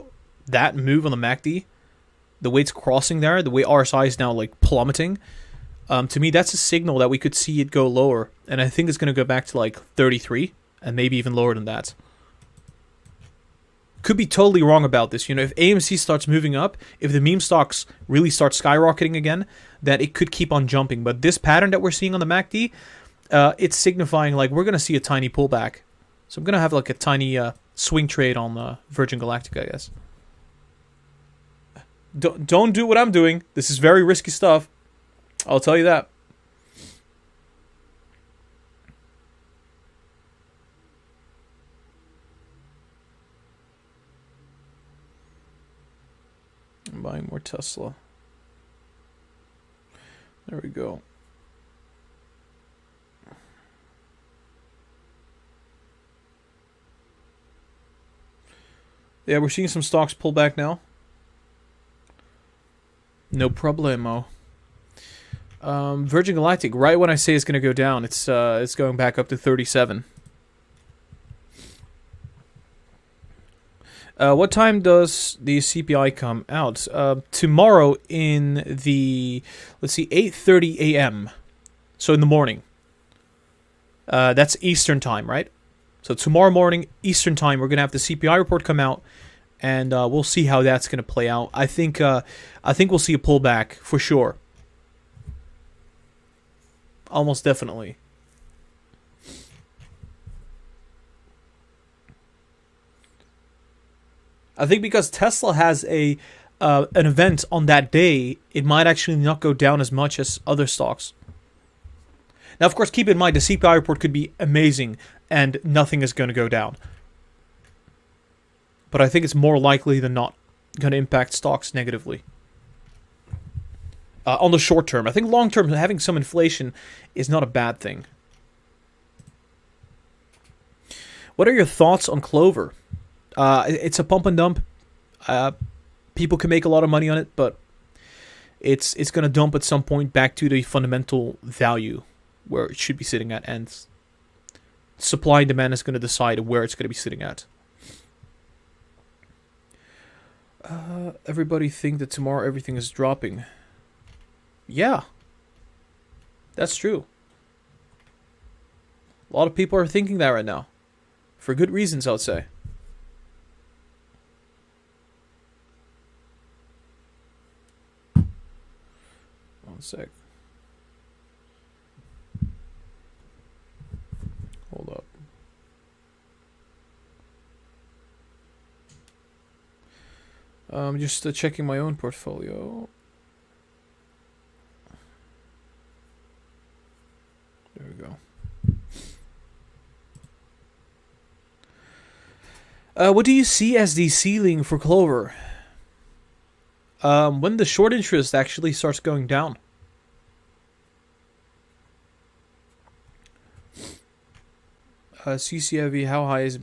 Speaker 1: that move on the MACD, the way it's crossing there, the way RSI is now, like, plummeting, to me, that's a signal that we could see it go lower. And I think it's going to go back to, like, 33 and maybe even lower than that. Could be totally wrong about this. You know, if AMC starts moving up, if the meme stocks really start skyrocketing again, then it could keep on jumping. But this pattern that we're seeing on the MACD, it's signifying like we're going to see a tiny pullback. So I'm going to have like a tiny swing trade on Virgin Galactic, I guess. Don't do what I'm doing. This is very risky stuff. I'll tell you that. I'm buying more Tesla. There we go. Yeah, we're seeing some stocks pull back now. No problemo. Virgin Galactic, right when I say it's going to go down, it's going back up to 37. What time does the CPI come out? Tomorrow in the, let's see, 8:30 a.m. So in the morning. That's Eastern time, right? So tomorrow morning, Eastern time, we're going to have the CPI report come out, and we'll see how that's going to play out. I think we'll see a pullback for sure. Almost definitely. I think because Tesla has an event on that day, it might actually not go down as much as other stocks. Now, of course, keep in mind the CPI report could be amazing and nothing is going to go down. But I think it's more likely than not going to impact stocks negatively. On the short term. I think long term, having some inflation is not a bad thing. What are your thoughts on Clover? It's a pump and dump. People can make a lot of money on it, but it's going to dump at some point back to the fundamental value where it should be sitting at, and supply and demand is going to decide where it's going to be sitting at. Everybody think that tomorrow everything is dropping. Yeah, that's true. A lot of people are thinking that right now. For good reasons, I would say. One sec. Hold up. Just checking my own portfolio. There we go. What do you see as the ceiling for Clover? When the short interest actually starts going down. CCIV, how high is...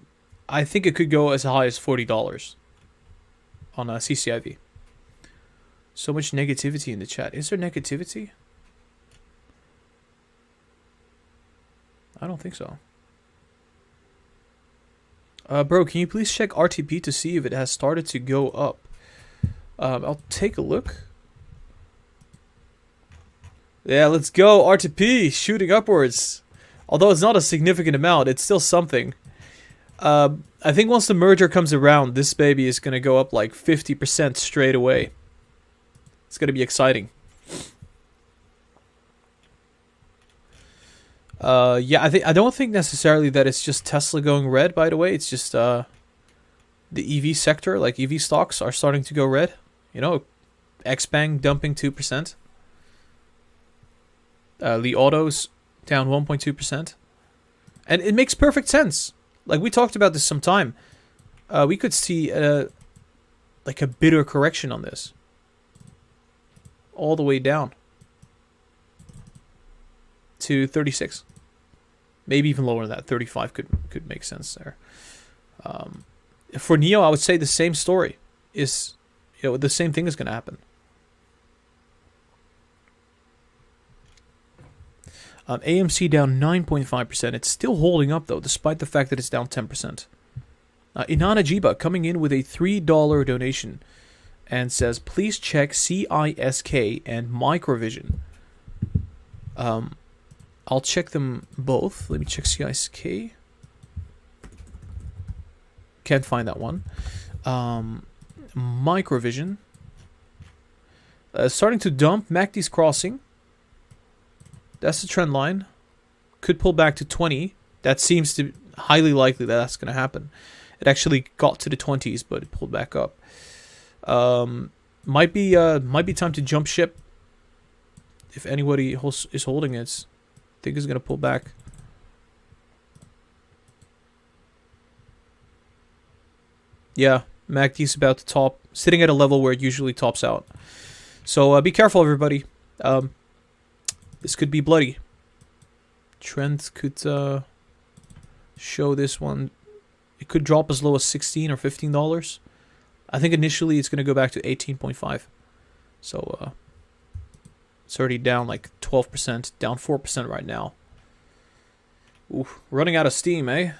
Speaker 1: I think it could go as high as $40 on CCIV. So much negativity in the chat. Is there negativity? I don't think so. Bro, can you please check RTP to see if it has started to go up? I'll take a look. Yeah, let's go. RTP shooting upwards. Although it's not a significant amount, it's still something. I think once the merger comes around, this baby is going to go up like 50% straight away. It's going to be exciting. Yeah, I don't think necessarily that it's just Tesla going red, by the way. It's just the EV sector, like EV stocks, are starting to go red. You know, XPeng dumping 2%. Li Auto's down 1.2%. And it makes perfect sense. Like, we talked about this some time. We could see like a bitter correction on this. All the way down to 36. Maybe even lower than that. 35 could make sense there. For Neo, I would say the same story is, you know, the same thing is going to happen. AMC down 9.5%. It's still holding up, though, despite the fact that it's down 10%. Inana Jiba coming in with a $3 donation and says, please check CISK and Microvision. I'll check them both. Let me check CISK. Can't find that one. Microvision. Starting to dump. MACD's crossing. That's the trend line. Could pull back to 20. That seems to be highly likely that that's going to happen. It actually got to the 20s, but it pulled back up. Might be time to jump ship. If anybody is holding it, I think it's going to pull back. Yeah, MACD's about to top, sitting at a level where it usually tops out. So be careful, everybody. This could be bloody. Trend could show this one. It could drop as low as $16 or $15. I think initially it's going to go back to 18.5. So it's already down like 12%, down 4% right now. Ooh, running out of steam, eh?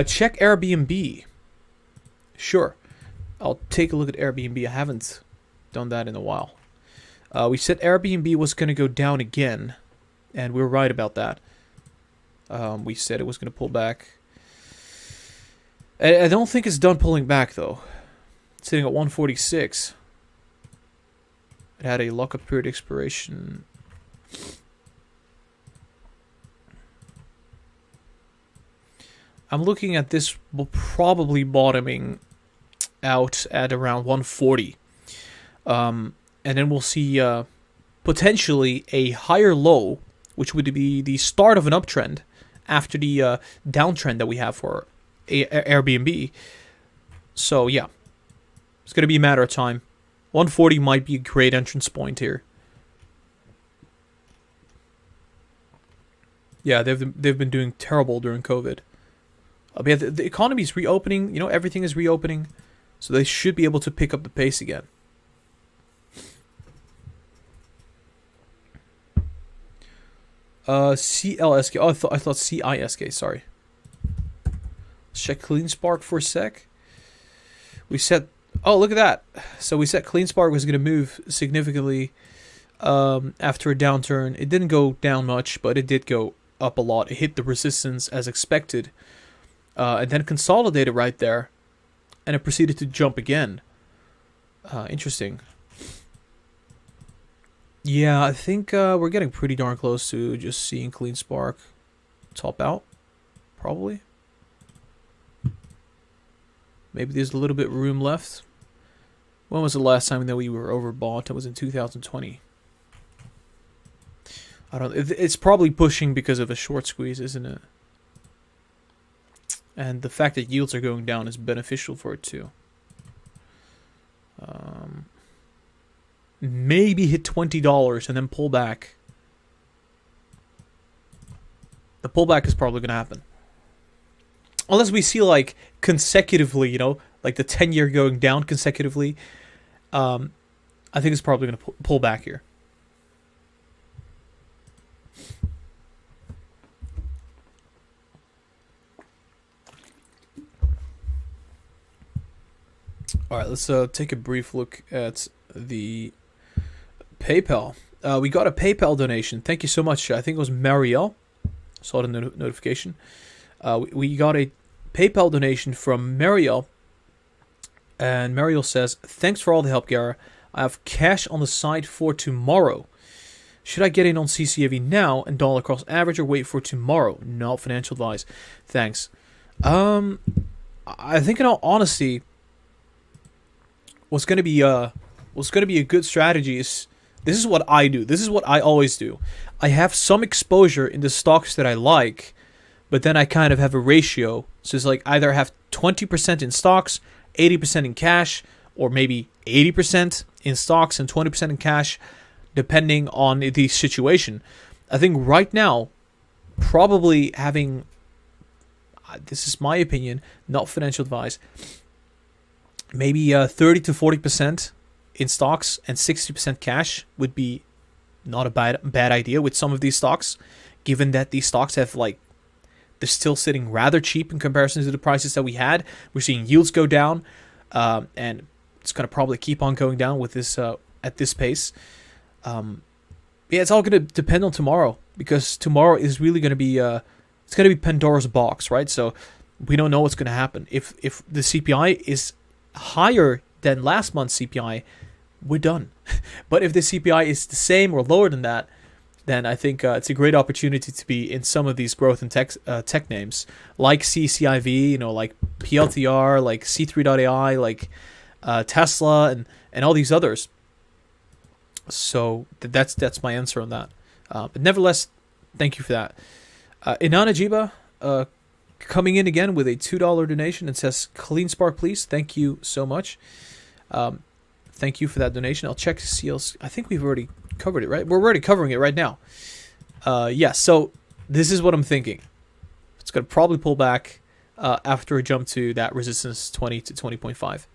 Speaker 1: Check Airbnb. Sure. I'll take a look at Airbnb. I haven't done that in a while. We said Airbnb was going to go down again, and we were right about that. We said it was going to pull back. I don't think it's done pulling back, though. It's sitting at 146. It had a lockup period expiration. I'm looking at this probably bottoming out at around 140. And then we'll see potentially a higher low, which would be the start of an uptrend after the downtrend that we have for Airbnb. So, yeah. It's going to be a matter of time. 140 might be a great entrance point here. Yeah, they've been doing terrible during COVID. But yeah, the economy is reopening. You know, everything is reopening. So they should be able to pick up the pace again. CLSK. Oh, I thought CISK. Sorry. Let's check CleanSpark for a sec. We set. Oh, look at that. So we said CleanSpark was going to move significantly after a downturn. It didn't go down much, but it did go up a lot. It hit the resistance as expected. And then consolidated right there. And it proceeded to jump again. Interesting. Yeah, I think we're getting pretty darn close to just seeing CleanSpark top out. Probably. Maybe there's a little bit of room left. When was the last time that we were overbought? It was in 2020. I don't. It's probably pushing because of a short squeeze, isn't it? And the fact that yields are going down is beneficial for it too. Maybe hit $20 and then pull back. The pullback is probably going to happen. Unless we see like consecutively, you know, like the 10-year going down consecutively. I think it's probably going to pull back here. All right, let's take a brief look at the PayPal. We got a PayPal donation. Thank you so much. I think it was Marielle. Saw the notification. We got a PayPal donation from Marielle. And Marielle says, thanks for all the help, Gara. I have cash on the side for tomorrow. Should I get in on CCAV now and dollar cost average or wait for tomorrow? No financial advice. Thanks. I think in all honesty, what's going to be a good strategy is, this is what I do. This is what I always do. I have some exposure in the stocks that I like, but then I kind of have a ratio. So it's like either have 20% in stocks, 80% in cash, or maybe 80% in stocks and 20% in cash, depending on the situation. I think right now, probably having, this is my opinion, not financial advice, maybe 30 to 40% in stocks and 60% cash would be not a bad idea with some of these stocks, given that these stocks have they're still sitting rather cheap in comparison to the prices that we had. We're seeing yields go down, and it's going to probably keep on going down with this at this pace. Yeah, it's all going to depend on tomorrow, because tomorrow is really going to be it's going to be Pandora's box, right? So we don't know what's going to happen. If the CPI is higher than last month's CPI, we're done. But if the CPI is the same or lower than that, then I think it's a great opportunity to be in some of these growth and tech names like CCIV, you know, like PLTR, like C3.ai, like Tesla, and all these others. So that's my answer on that. But nevertheless, thank you for that. Inanajiba coming in again with a $2 donation and says, "Clean Spark, please." Thank you so much. Thank you for that donation. I'll check to see else. I think we've already covered it, right? We're already covering it right now. Yeah, so this is what I'm thinking. It's going to probably pull back after a jump to that resistance 20 to 20.5.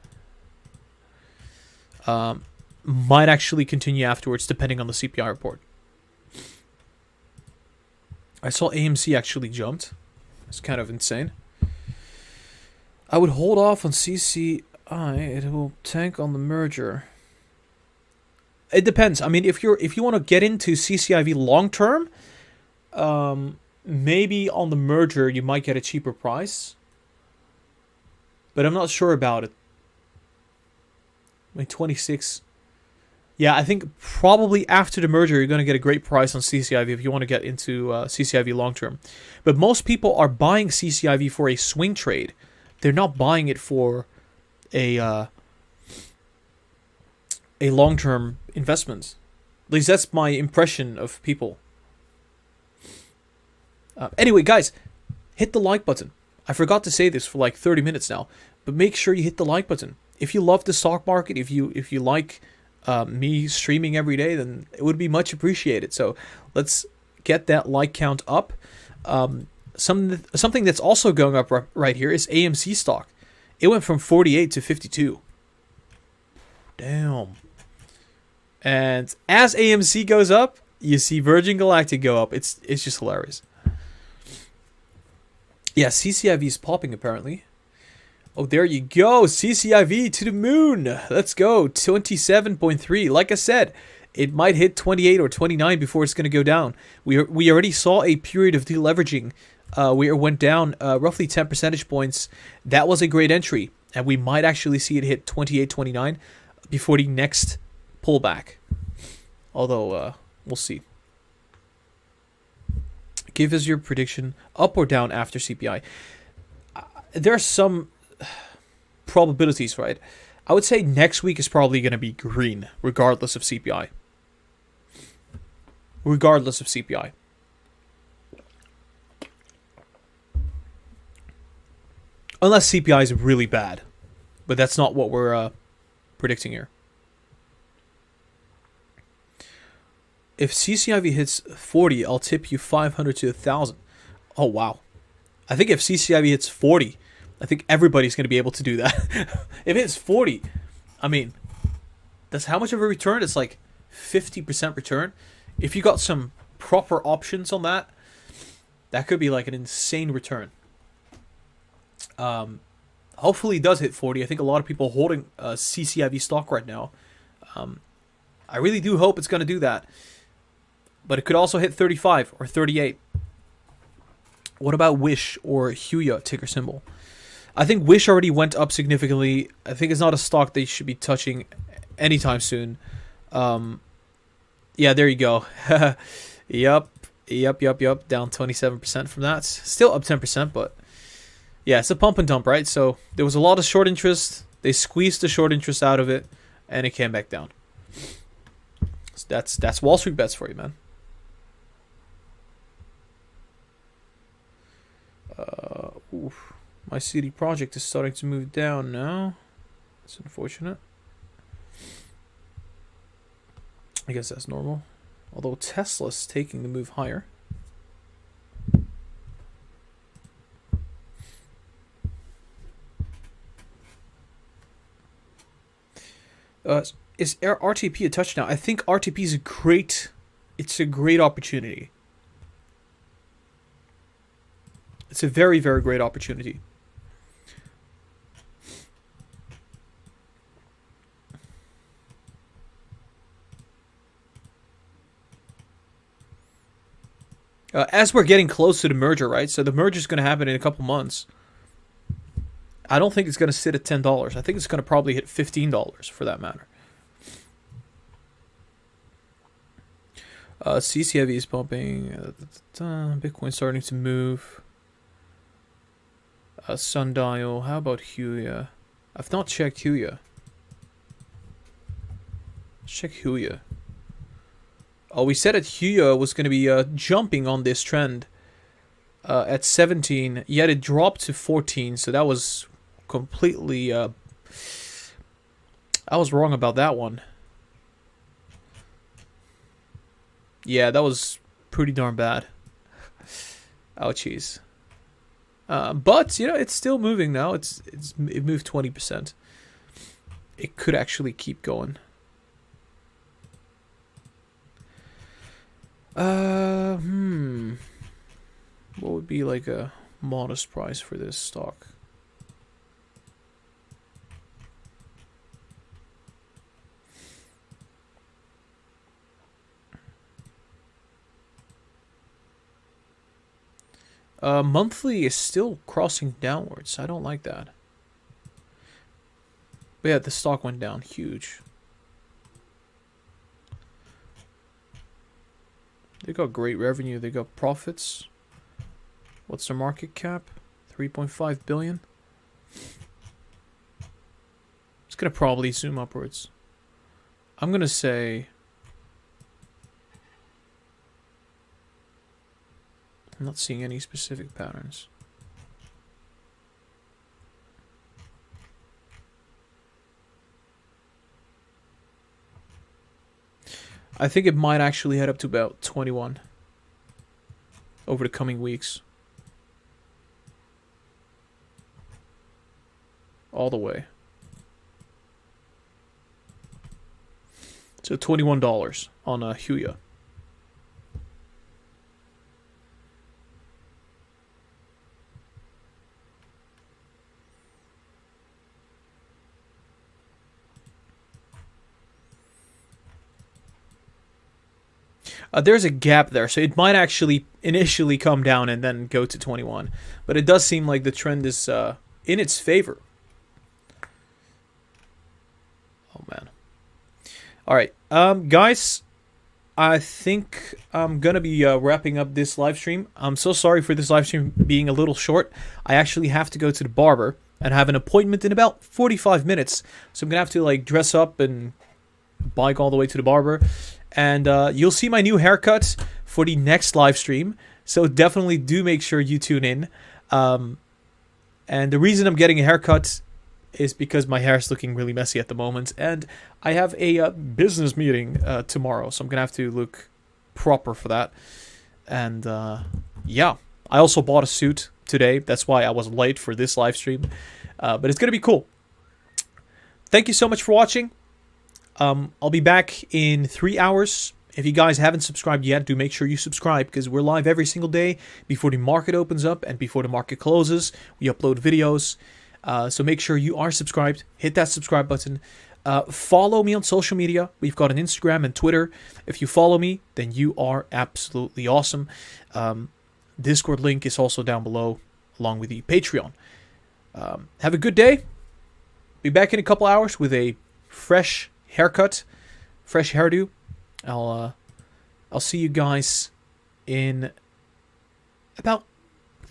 Speaker 1: Might actually continue afterwards, depending on the CPI report. I saw AMC actually jumped. It's kind of insane. I would hold off on CCI. It will tank on the merger. It depends. I mean, if you want to get into CCIV long term, maybe on the merger you might get a cheaper price. But I'm not sure about it. I mean, 26. Yeah, I think probably after the merger you're going to get a great price on CCIV if you want to get into CCIV long term. But most people are buying CCIV for a swing trade. They're not buying it for a long-term investment. At least that's my impression of people. Anyway, guys, hit the like button. I forgot to say this for like 30 minutes now, but make sure you hit the like button. If you love the stock market, if you like me streaming every day, then it would be much appreciated. So let's get that like count up. Something that's also going up right here is AMC stock. It went from 48 to 52. Damn. And as AMC goes up, you see Virgin Galactic go up. It's just hilarious. Yeah, CCIV is popping apparently. Oh, there you go. CCIV to the moon. Let's go. 27.3. Like I said, it might hit 28 or 29 before it's going to go down. We already saw a period of deleveraging where it went down roughly 10 percentage points. That was a great entry. And we might actually see it hit 28, 29 before the next pullback. Although, we'll see. Give us your prediction, up or down after CPI. There are some probabilities, right? I would say next week is probably going to be green, regardless of CPI. Regardless of CPI. Unless CPI is really bad. But that's not what we're predicting here. If CCIV hits 40, I'll tip you 500 to 1,000. Oh, wow. I think if CCIV hits 40, I think everybody's going to be able to do that. If it's 40, I mean, that's how much of a return? It's like 50% return. If you got some proper options on that, that could be like an insane return. Hopefully it does hit 40. I think a lot of people are holding CCIV stock right now. I really do hope it's going to do that. But it could also hit 35 or 38. What about Wish or Huya ticker symbol? I think Wish already went up significantly. I think it's not a stock they should be touching anytime soon. Yeah, there you go. Yep. Down 27% from that. Still up 10%, but yeah, it's a pump and dump, right? So there was a lot of short interest. They squeezed the short interest out of it, and it came back down. So that's Wall Street bets for you, man. My CD project is starting to move down now. It's unfortunate. I guess that's normal. Although Tesla's taking the move higher. Is RTP a touchdown? I think RTP is it's a great opportunity. It's a very, very great opportunity. as we're getting close to the merger, right? So the merger is going to happen in a couple months. I don't think it's going to sit at $10. I think it's going to probably hit $15 for that matter. CC Heavy is pumping. Bitcoin starting to move. Sundial. How about Huya? I've not checked Huya. Let's check Huya. Oh, we said that Huya was going to be jumping on this trend at 17. Yet it dropped to 14. So that was completely... I was wrong about that one. Yeah, that was pretty darn bad. Ouchies. But, you know, it's still moving now. It moved 20%. It could actually keep going. What would be like a modest price for this stock? Monthly is still crossing downwards. I don't like that. But yeah, the stock went down huge. They got great revenue. They got profits. What's their market cap? 3.5 billion. It's gonna probably zoom upwards. I'm gonna say... I'm not seeing any specific patterns. I think it might actually head up to about 21 over the coming weeks. All the way. So $21 on Huya. There's a gap there, so it might actually initially come down and then go to 21. But it does seem like the trend is in its favor. Oh, man. All right, guys, I think I'm going to be wrapping up this live stream. I'm so sorry for this live stream being a little short. I actually have to go to the barber and have an appointment in about 45 minutes. So I'm going to have to like dress up and bike all the way to the barber. And you'll see my new haircut for the next live stream. So definitely do make sure you tune in. And the reason I'm getting a haircut is because my hair is looking really messy at the moment. And I have a business meeting tomorrow. So I'm going to have to look proper for that. And yeah, I also bought a suit today. That's why I was late for this live stream. But it's going to be cool. Thank you so much for watching. I'll be back in 3 hours. If you guys haven't subscribed yet, do make sure you subscribe because we're live every single day before the market opens up and before the market closes. We upload videos. So make sure you are subscribed. Hit that subscribe button. Follow me on social media. We've got an Instagram and Twitter. If you follow me, then you are absolutely awesome. Discord link is also down below along with the Patreon. Have a good day. Be back in a couple hours with a fresh haircut, fresh hairdo. I'll see you guys in about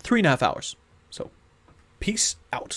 Speaker 1: 3.5 hours. So, peace out.